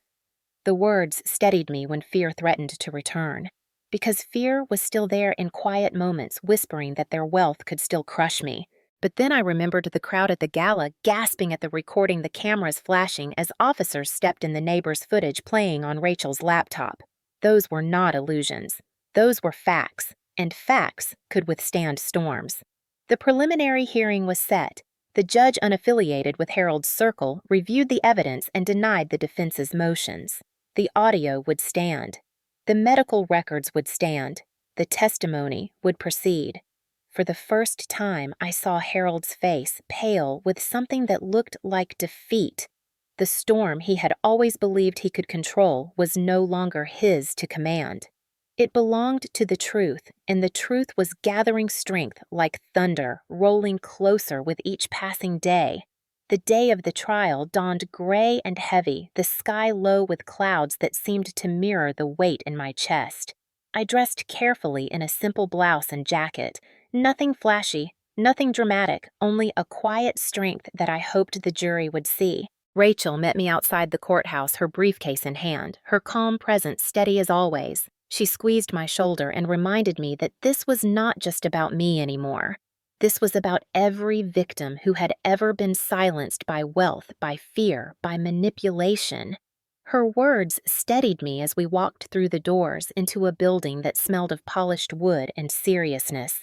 The words steadied me when fear threatened to return, because fear was still there in quiet moments, whispering that their wealth could still crush me. But then I remembered the crowd at the gala gasping at the recording, the cameras flashing as officers stepped in the neighbor's footage playing on Rachel's laptop. Those were not illusions. Those were facts, and facts could withstand storms. The preliminary hearing was set. The judge, unaffiliated with Harold's circle, reviewed the evidence and denied the defense's motions. The audio would stand. The medical records would stand. The testimony would proceed. For the first time, I saw Harold's face, pale with something that looked like defeat. The storm he had always believed he could control was no longer his to command. It belonged to the truth, and the truth was gathering strength like thunder, rolling closer with each passing day. The day of the trial dawned gray and heavy, the sky low with clouds that seemed to mirror the weight in my chest. I dressed carefully in a simple blouse and jacket. Nothing flashy, nothing dramatic, only a quiet strength that I hoped the jury would see. Rachel met me outside the courthouse, her briefcase in hand, her calm presence steady as always. She squeezed my shoulder and reminded me that this was not just about me anymore. This was about every victim who had ever been silenced by wealth, by fear, by manipulation. Her words steadied me as we walked through the doors into a building that smelled of polished wood and seriousness.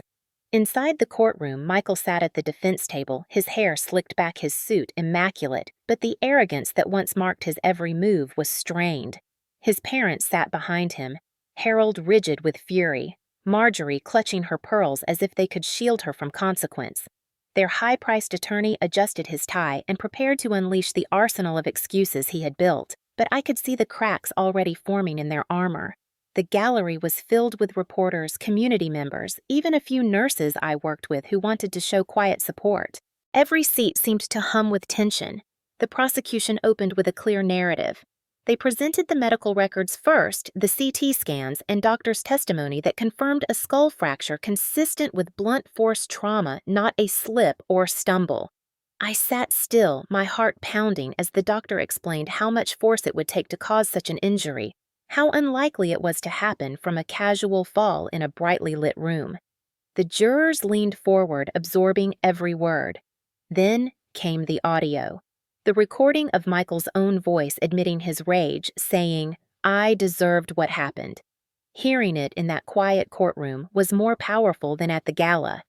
Inside the courtroom, Michael sat at the defense table, his hair slicked back, his suit immaculate, but the arrogance that once marked his every move was strained. His parents sat behind him, Harold rigid with fury, Marjorie clutching her pearls as if they could shield her from consequence. Their high-priced attorney adjusted his tie and prepared to unleash the arsenal of excuses he had built, but I could see the cracks already forming in their armor. The gallery was filled with reporters, community members, even a few nurses I worked with who wanted to show quiet support. Every seat seemed to hum with tension. The prosecution opened with a clear narrative. They presented the medical records first, the CT scans, and doctor's testimony that confirmed a skull fracture consistent with blunt force trauma, not a slip or stumble. I sat still, my heart pounding, as the doctor explained how much force it would take to cause such an injury, how unlikely it was to happen from a casual fall in a brightly lit room. The jurors leaned forward, absorbing every word. Then came the audio. The recording of Michael's own voice admitting his rage, saying, "I deserved what happened." Hearing it in that quiet courtroom was more powerful than at the gala.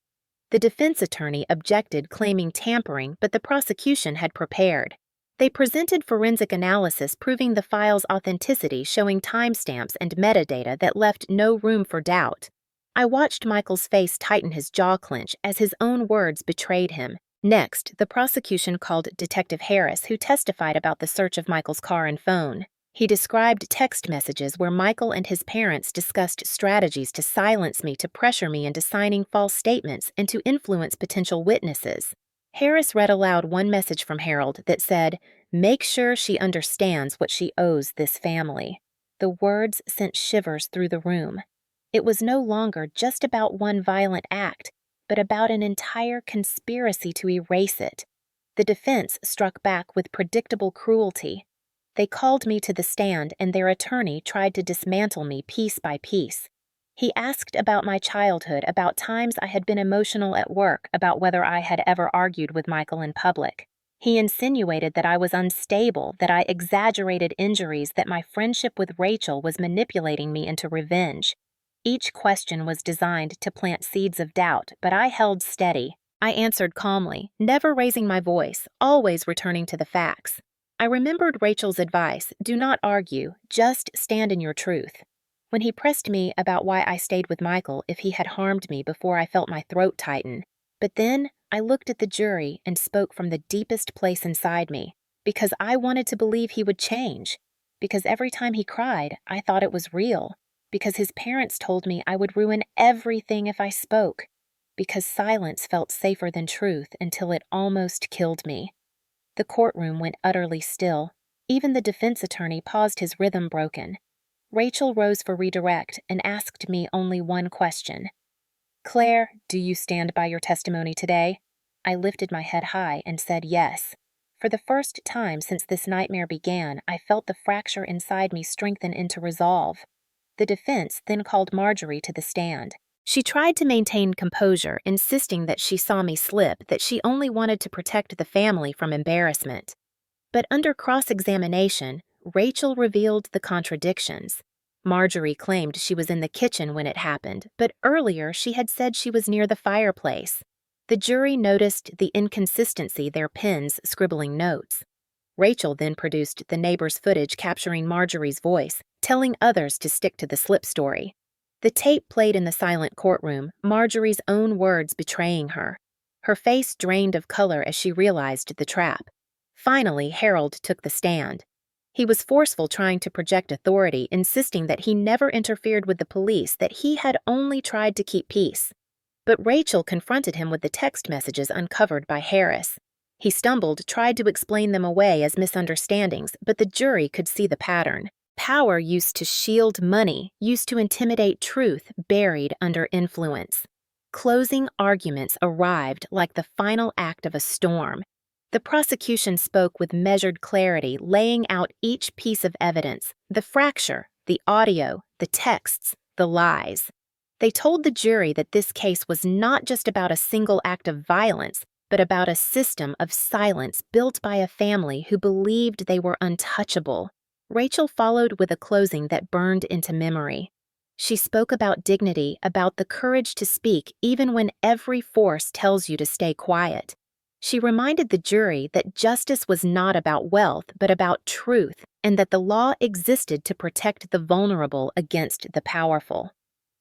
The defense attorney objected, claiming tampering, but the prosecution had prepared. They presented forensic analysis proving the file's authenticity, showing timestamps and metadata that left no room for doubt. I watched Michael's face tighten, his jaw clench, as his own words betrayed him. Next, the prosecution called Detective Harris, who testified about the search of Michael's car and phone. He described text messages where Michael and his parents discussed strategies to silence me, to pressure me into signing false statements, and to influence potential witnesses. Harris read aloud one message from Harold that said, "Make sure she understands what she owes this family." The words sent shivers through the room. It was no longer just about one violent act, but about an entire conspiracy to erase it. The defense struck back with predictable cruelty. They called me to the stand, and their attorney tried to dismantle me piece by piece. He asked about my childhood, about times I had been emotional at work, about whether I had ever argued with Michael in public. He insinuated that I was unstable, that I exaggerated injuries, that my friendship with Rachel was manipulating me into revenge. Each question was designed to plant seeds of doubt, but I held steady. I answered calmly, never raising my voice, always returning to the facts. I remembered Rachel's advice, do not argue, just stand in your truth. When he pressed me about why I stayed with Michael if he had harmed me before I felt my throat tighten. But then I looked at the jury and spoke from the deepest place inside me, because I wanted to believe he would change. Because every time he cried, I thought it was real. Because his parents told me I would ruin everything if I spoke. Because silence felt safer than truth until it almost killed me. The courtroom went utterly still. Even the defense attorney paused, his rhythm broken. Rachel rose for redirect and asked me only one question. Claire, do you stand by your testimony today? I lifted my head high and said yes. For the first time since this nightmare began, I felt the fracture inside me strengthen into resolve. The defense then called Marjorie to the stand. She tried to maintain composure, insisting that she saw me slip, that she only wanted to protect the family from embarrassment. But under cross-examination, Rachel revealed the contradictions. Marjorie claimed she was in the kitchen when it happened, but earlier she had said she was near the fireplace. The jury noticed the inconsistency, their pens scribbling notes. Rachel then produced the neighbor's footage capturing Marjorie's voice, telling others to stick to the slip story. The tape played in the silent courtroom, Marjorie's own words betraying her. Her face drained of color as she realized the trap. Finally, Harold took the stand. He was forceful, trying to project authority, insisting that he never interfered with the police, that he had only tried to keep peace. But Rachel confronted him with the text messages uncovered by Harris. He stumbled, tried to explain them away as misunderstandings, but the jury could see the pattern. Power used to shield money, used to intimidate truth buried under influence. Closing arguments arrived like the final act of a storm. The prosecution spoke with measured clarity, laying out each piece of evidence, the fracture, the audio, the texts, the lies. They told the jury that this case was not just about a single act of violence, but about a system of silence built by a family who believed they were untouchable. Rachel followed with a closing that burned into memory. She spoke about dignity, about the courage to speak even when every force tells you to stay quiet. She reminded the jury that justice was not about wealth, but about truth, and that the law existed to protect the vulnerable against the powerful.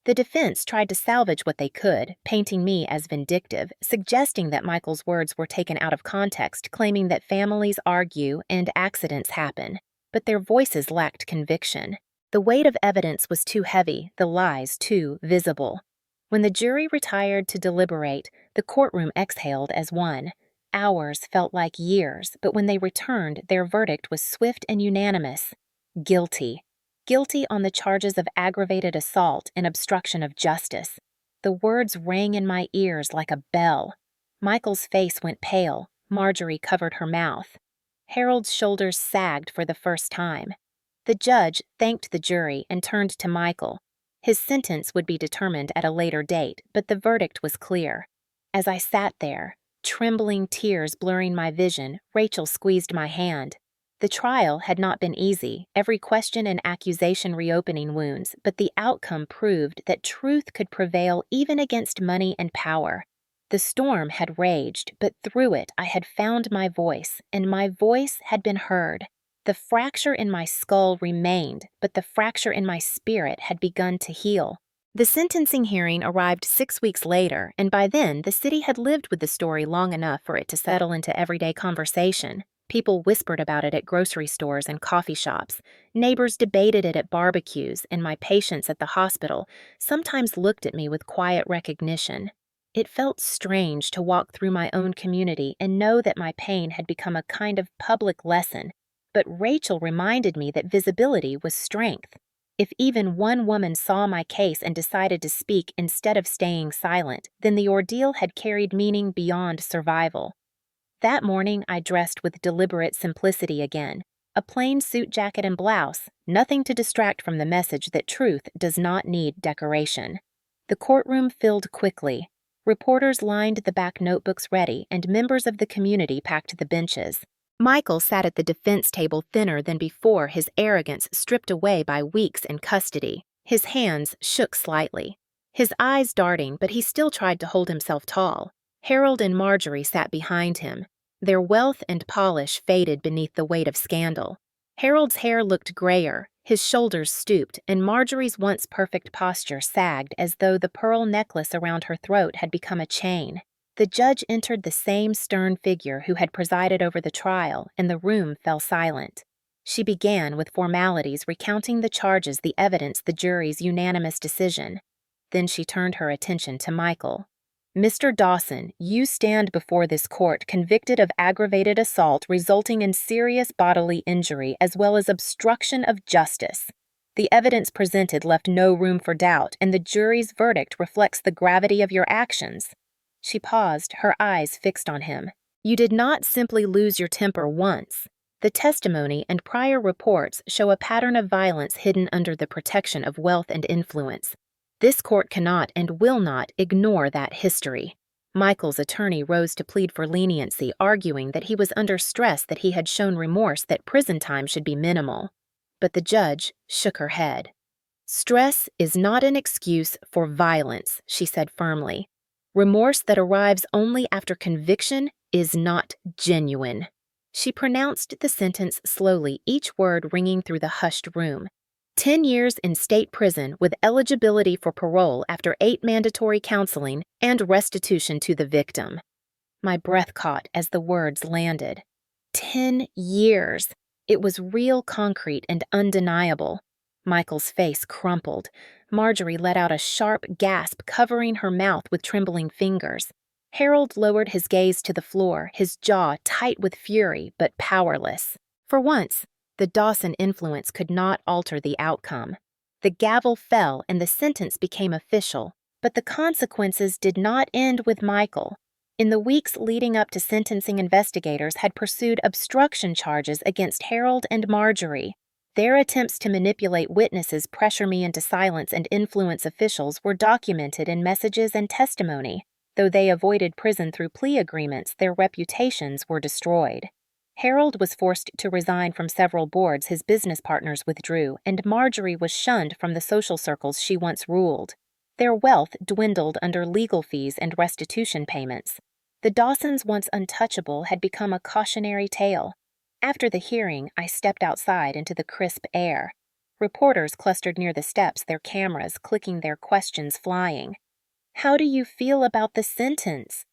The defense tried to salvage what they could, painting me as vindictive, suggesting that Michael's words were taken out of context, claiming that families argue and accidents happen, but their voices lacked conviction. The weight of evidence was too heavy, the lies too visible. When the jury retired to deliberate, the courtroom exhaled as one. Hours felt like years, but when they returned, their verdict was swift and unanimous. Guilty. Guilty on the charges of aggravated assault and obstruction of justice. The words rang in my ears like a bell. Michael's face went pale. Marjorie covered her mouth. Harold's shoulders sagged for the first time. The judge thanked the jury and turned to Michael. His sentence would be determined at a later date, but the verdict was clear. As I sat there, trembling tears blurring my vision, Rachel squeezed my hand. The trial had not been easy, every question and accusation reopening wounds, but the outcome proved that truth could prevail even against money and power. The storm had raged, but through it I had found my voice, and my voice had been heard. The fracture in my skull remained, but the fracture in my spirit had begun to heal. The sentencing hearing arrived 6 weeks later, and by then the city had lived with the story long enough for it to settle into everyday conversation. People whispered about it at grocery stores and coffee shops. Neighbors debated it at barbecues, and my patients at the hospital sometimes looked at me with quiet recognition. It felt strange to walk through my own community and know that my pain had become a kind of public lesson, but Rachel reminded me that visibility was strength. If even one woman saw my case and decided to speak instead of staying silent, then the ordeal had carried meaning beyond survival. That morning, I dressed with deliberate simplicity again. A plain suit jacket and blouse, nothing to distract from the message that truth does not need decoration. The courtroom filled quickly. Reporters lined the back notebooks ready, and members of the community packed the benches. Michael sat at the defense table thinner than before, his arrogance stripped away by weeks in custody. His hands shook slightly, his eyes darting, but he still tried to hold himself tall. Harold and Marjorie sat behind him. Their wealth and polish faded beneath the weight of scandal. Harold's hair looked grayer, his shoulders stooped, and Marjorie's once perfect posture sagged as though the pearl necklace around her throat had become a chain. The judge entered, the same stern figure who had presided over the trial, and the room fell silent. She began with formalities recounting the charges, the evidence, the jury's unanimous decision. Then she turned her attention to Michael. "Mr. Dawson, you stand before this court convicted of aggravated assault resulting in serious bodily injury as well as obstruction of justice. The evidence presented left no room for doubt, and the jury's verdict reflects the gravity of your actions." She paused, her eyes fixed on him. "You did not simply lose your temper once. The testimony and prior reports show a pattern of violence hidden under the protection of wealth and influence. This court cannot and will not ignore that history." Michael's attorney rose to plead for leniency, arguing that he was under stress, that he had shown remorse, that prison time should be minimal. But the judge shook her head. "Stress is not an excuse for violence," she said firmly. "Remorse that arrives only after conviction is not genuine." She pronounced the sentence slowly, each word ringing through the hushed room. 10 years in state prison with eligibility for parole after 8 mandatory counseling and restitution to the victim. My breath caught as the words landed. 10 years. It was real, concrete, and undeniable. Michael's face crumpled. Marjorie let out a sharp gasp, covering her mouth with trembling fingers. Harold lowered his gaze to the floor, his jaw tight with fury but powerless. For once, the Dawson influence could not alter the outcome. The gavel fell and the sentence became official, but the consequences did not end with Michael. In the weeks leading up to sentencing, investigators had pursued obstruction charges against Harold and Marjorie. Their attempts to manipulate witnesses, pressure me into silence, and influence officials were documented in messages and testimony. Though they avoided prison through plea agreements, their reputations were destroyed. Harold was forced to resign from several boards his business partners withdrew, and Marjorie was shunned from the social circles she once ruled. Their wealth dwindled under legal fees and restitution payments. The Dawsons, once untouchable, had become a cautionary tale. After the hearing, I stepped outside into the crisp air. Reporters clustered near the steps, their cameras clicking, their questions flying. "How do you feel about the sentence?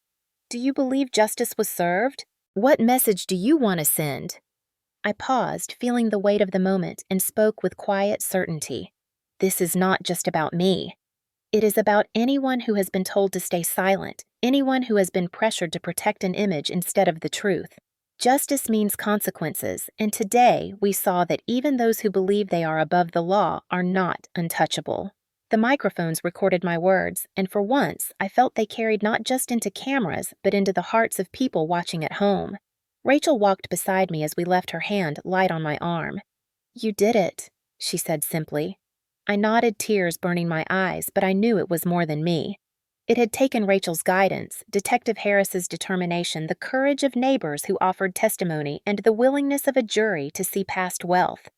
Do you believe justice was served? What message do you want to send?" I paused, feeling the weight of the moment, and spoke with quiet certainty. "This is not just about me. It is about anyone who has been told to stay silent, anyone who has been pressured to protect an image instead of the truth. Justice means consequences, and today we saw that even those who believe they are above the law are not untouchable." The microphones recorded my words, and for once I felt they carried not just into cameras, but into the hearts of people watching at home. Rachel walked beside me as we left, her hand light on my arm. "You did it," she said simply. I nodded, tears burning my eyes, but I knew it was more than me. It had taken Rachel's guidance, Detective Harris's determination, the courage of neighbors who offered testimony, and the willingness of a jury to see past wealth.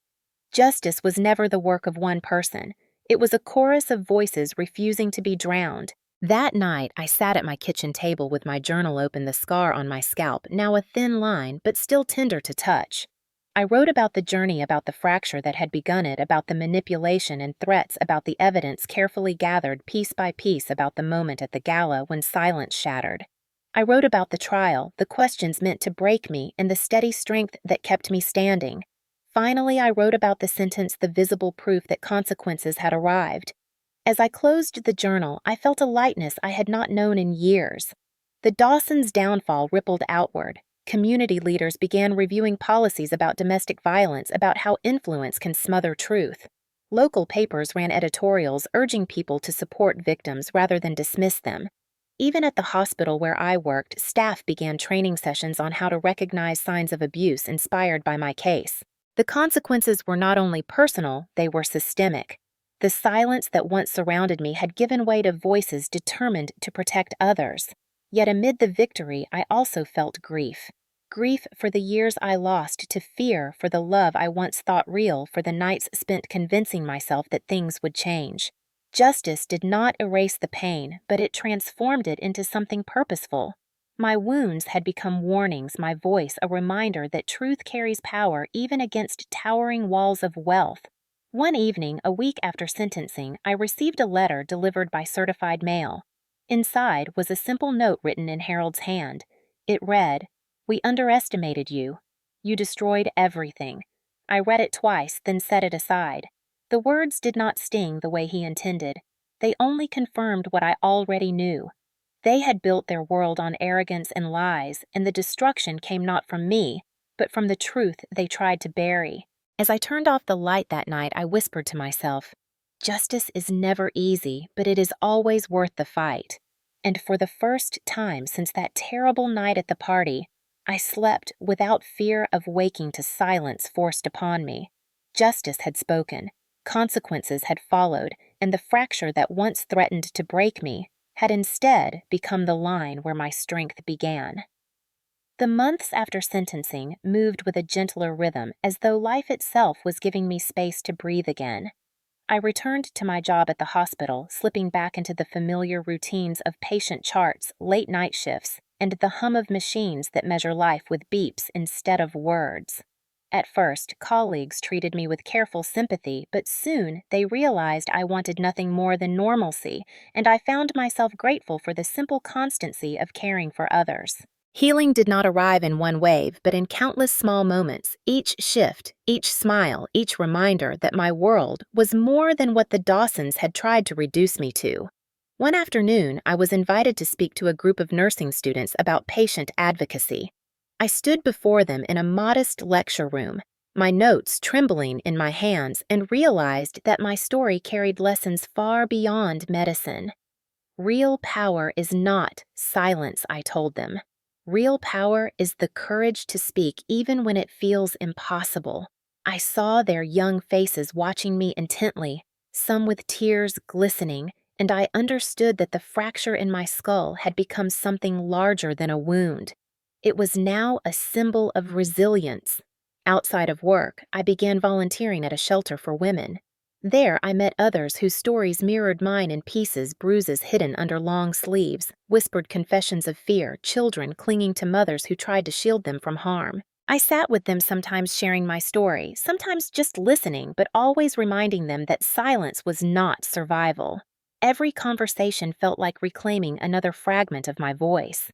Justice was never the work of one person. It was a chorus of voices refusing to be drowned. That night, I sat at my kitchen table with my journal open, the scar on my scalp, now a thin line, but still tender to touch. I wrote about the journey, about the fracture that had begun it, about the manipulation and threats, about the evidence carefully gathered piece by piece, about the moment at the gala when silence shattered. I wrote about the trial, the questions meant to break me, and the steady strength that kept me standing. Finally, I wrote about the sentence, the visible proof that consequences had arrived. As I closed the journal, I felt a lightness I had not known in years. The Dawsons' downfall rippled outward. Community leaders began reviewing policies about domestic violence, about how influence can smother truth. Local papers ran editorials urging people to support victims rather than dismiss them. Even at the hospital where I worked, staff began training sessions on how to recognize signs of abuse inspired by my case. The consequences were not only personal, they were systemic. The silence that once surrounded me had given way to voices determined to protect others. Yet amid the victory, I also felt grief. Grief for the years I lost to fear for the love I once thought real, for the nights spent convincing myself that things would change. Justice did not erase the pain, but it transformed it into something purposeful. My wounds had become warnings, my voice a reminder that truth carries power even against towering walls of wealth. One evening, a week after sentencing, I received a letter delivered by certified mail. Inside was a simple note written in Harold's hand. It read, "We underestimated you. You destroyed everything." I read it twice, then set it aside. The words did not sting the way he intended. They only confirmed what I already knew. They had built their world on arrogance and lies, and the destruction came not from me, but from the truth they tried to bury. As I turned off the light that night, I whispered to myself, "Justice is never easy, but it is always worth the fight." And for the first time since that terrible night at the party, I slept without fear of waking to silence forced upon me. Justice had spoken, consequences had followed, and the fracture that once threatened to break me had instead become the line where my strength began. The months after sentencing moved with a gentler rhythm, as though life itself was giving me space to breathe again. I returned to my job at the hospital, slipping back into the familiar routines of patient charts, late night shifts, and the hum of machines that measure life with beeps instead of words. At first, colleagues treated me with careful sympathy, but soon they realized I wanted nothing more than normalcy, and I found myself grateful for the simple constancy of caring for others. Healing did not arrive in one wave, but in countless small moments, each shift, each smile, each reminder that my world was more than what the Dawsons had tried to reduce me to. One afternoon, I was invited to speak to a group of nursing students about patient advocacy. I stood before them in a modest lecture room, my notes trembling in my hands, and realized that my story carried lessons far beyond medicine. Real power is not silence, I told them. Real power is the courage to speak even when it feels impossible. I saw their young faces watching me intently, some with tears glistening, and I understood that the fracture in my skull had become something larger than a wound. It was now a symbol of resilience. Outside of work, I began volunteering at a shelter for women. There, I met others whose stories mirrored mine in pieces, bruises hidden under long sleeves, whispered confessions of fear, children clinging to mothers who tried to shield them from harm. I sat with them, sometimes sharing my story, sometimes just listening, but always reminding them that silence was not survival. Every conversation felt like reclaiming another fragment of my voice.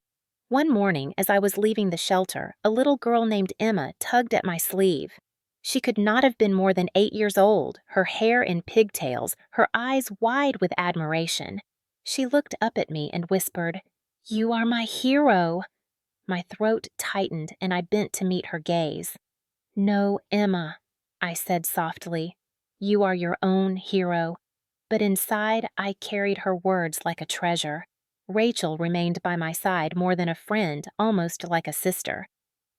One morning, as I was leaving the shelter, a little girl named Emma tugged at my sleeve. She could not have been more than 8 years old, her hair in pigtails, her eyes wide with admiration. She looked up at me and whispered, "You are my hero." My throat tightened and I bent to meet her gaze. "No, Emma," I said softly. "You are your own hero." But inside, I carried her words like a treasure. Rachel remained by my side more than a friend, almost like a sister.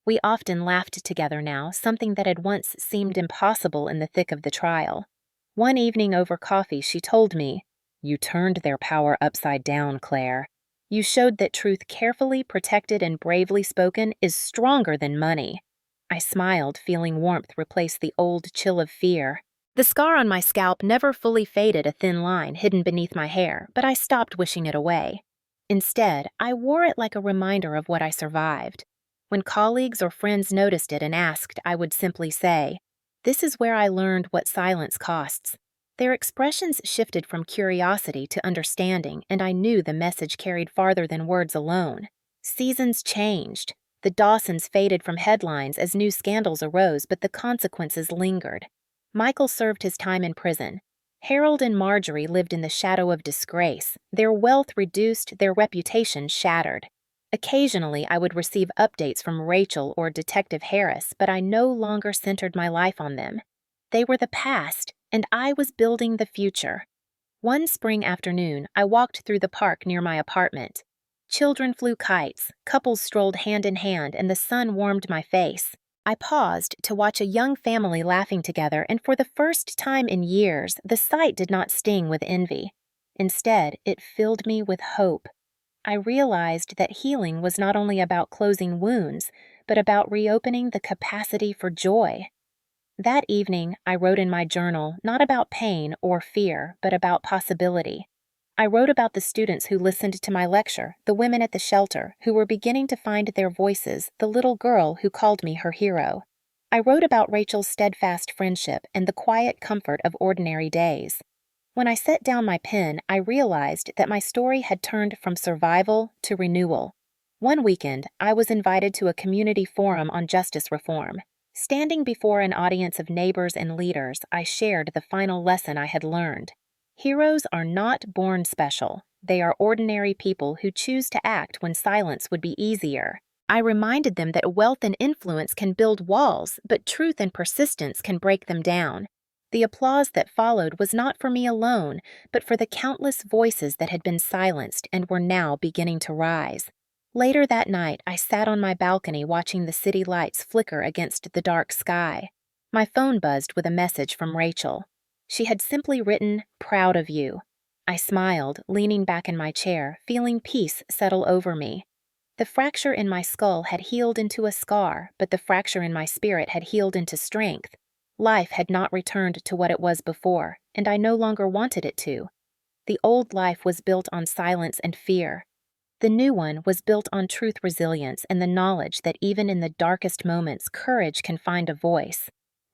We often laughed together now, something that had once seemed impossible in the thick of the trial. One evening over coffee, she told me, "You turned their power upside down, Claire. You showed that truth carefully protected and bravely spoken is stronger than money." I smiled, feeling warmth replace the old chill of fear. The scar on my scalp never fully faded, a thin line hidden beneath my hair, but I stopped wishing it away. Instead, I wore it like a reminder of what I survived. When colleagues or friends noticed it and asked, I would simply say, "This is where I learned what silence costs." Their expressions shifted from curiosity to understanding, and I knew the message carried farther than words alone. Seasons changed. The Dawsons faded from headlines as new scandals arose, but the consequences lingered. Michael served his time in prison. Harold and Marjorie lived in the shadow of disgrace, their wealth reduced, their reputation shattered. Occasionally, I would receive updates from Rachel or Detective Harris, but I no longer centered my life on them. They were the past, and I was building the future. One spring afternoon, I walked through the park near my apartment. Children flew kites, couples strolled hand in hand, and the sun warmed my face. I paused to watch a young family laughing together, and for the first time in years, the sight did not sting with envy. Instead, it filled me with hope. I realized that healing was not only about closing wounds, but about reopening the capacity for joy. That evening, I wrote in my journal not about pain or fear, but about possibility. I wrote about the students who listened to my lecture, the women at the shelter who were beginning to find their voices, the little girl who called me her hero. I wrote about Rachel's steadfast friendship and the quiet comfort of ordinary days. When I set down my pen, I realized that my story had turned from survival to renewal. One weekend, I was invited to a community forum on justice reform. Standing before an audience of neighbors and leaders, I shared the final lesson I had learned. Heroes are not born special. They are ordinary people who choose to act when silence would be easier. I reminded them that wealth and influence can build walls, but truth and persistence can break them down. The applause that followed was not for me alone, but for the countless voices that had been silenced and were now beginning to rise. Later that night, I sat on my balcony watching the city lights flicker against the dark sky. My phone buzzed with a message from Rachel. She had simply written, "Proud of you." I smiled, leaning back in my chair, feeling peace settle over me. The fracture in my skull had healed into a scar, but the fracture in my spirit had healed into strength. Life had not returned to what it was before, and I no longer wanted it to. The old life was built on silence and fear. The new one was built on truth, resilience, and the knowledge that even in the darkest moments, courage can find a voice.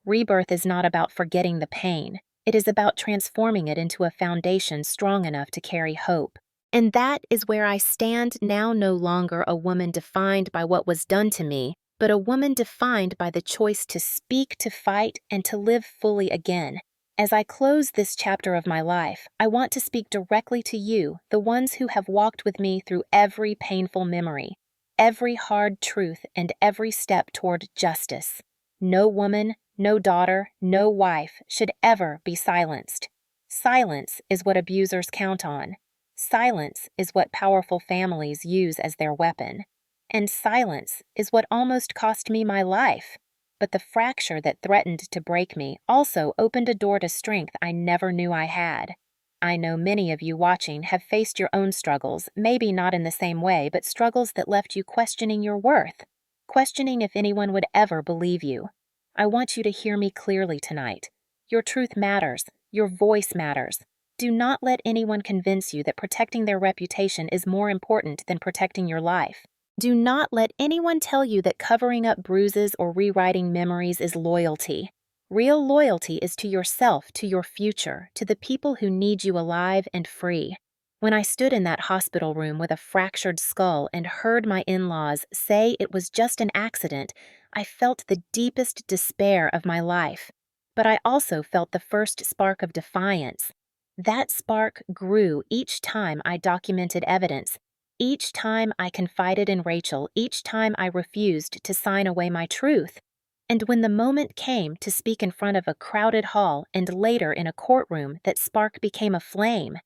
Rebirth is not about forgetting the pain. It is about transforming it into a foundation strong enough to carry hope. And that is where I stand now, no longer a woman defined by what was done to me, but a woman defined by the choice to speak, to fight, and to live fully again. As I close this chapter of my life, I want to speak directly to you, the ones who have walked with me through every painful memory, every hard truth, and every step toward justice. No woman, no daughter, no wife should ever be silenced. Silence is what abusers count on. Silence is what powerful families use as their weapon. And silence is what almost cost me my life. But the fracture that threatened to break me also opened a door to strength I never knew I had. I know many of you watching have faced your own struggles, maybe not in the same way, but struggles that left you questioning your worth, questioning if anyone would ever believe you. I want you to hear me clearly tonight. Your truth matters. Your voice matters. Do not let anyone convince you that protecting their reputation is more important than protecting your life. Do not let anyone tell you that covering up bruises or rewriting memories is loyalty. Real loyalty is to yourself, to your future, to the people who need you alive and free. When I stood in that hospital room with a fractured skull and heard my in-laws say it was just an accident, I felt the deepest despair of my life. But I also felt the first spark of defiance. That spark grew each time I documented evidence, each time I confided in Rachel, each time I refused to sign away my truth. And when the moment came to speak in front of a crowded hall and later in a courtroom, that spark became a flame.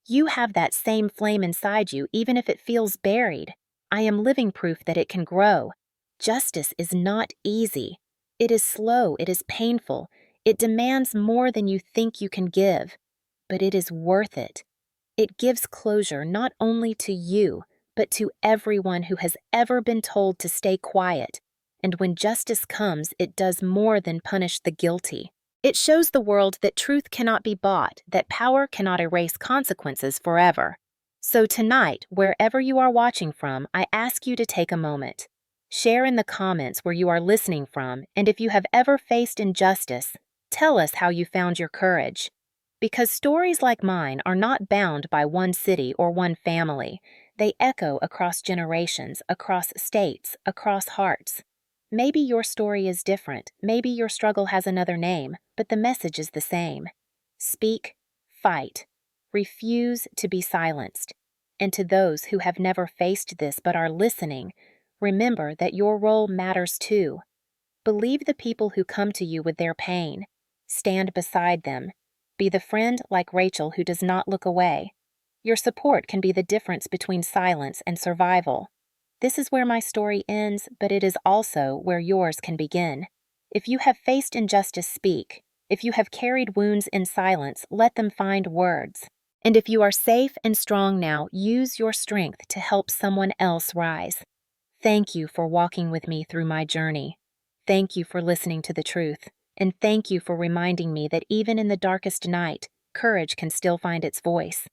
You have that same flame inside you, even if it feels buried. I am living proof that it can grow. Justice is not easy. It is slow, it is painful, it demands more than you think you can give. But it is worth it. It gives closure not only to you, but to everyone who has ever been told to stay quiet. And when justice comes, it does more than punish the guilty. It shows the world that truth cannot be bought, that power cannot erase consequences forever. So tonight, wherever you are watching from, I ask you to take a moment. Share in the comments where you are listening from, and if you have ever faced injustice, tell us how you found your courage. Because stories like mine are not bound by one city or one family. They echo across generations, across states, across hearts. Maybe your story is different, maybe your struggle has another name, but the message is the same. Speak, fight, refuse to be silenced. And to those who have never faced this but are listening, remember that your role matters too. Believe the people who come to you with their pain. Stand beside them. Be the friend like Rachel who does not look away. Your support can be the difference between silence and survival. This is where my story ends, but it is also where yours can begin. If you have faced injustice, speak. If you have carried wounds in silence, let them find words. And if you are safe and strong now, use your strength to help someone else rise. Thank you for walking with me through my journey. Thank you for listening to the truth. And thank you for reminding me that even in the darkest night, courage can still find its voice.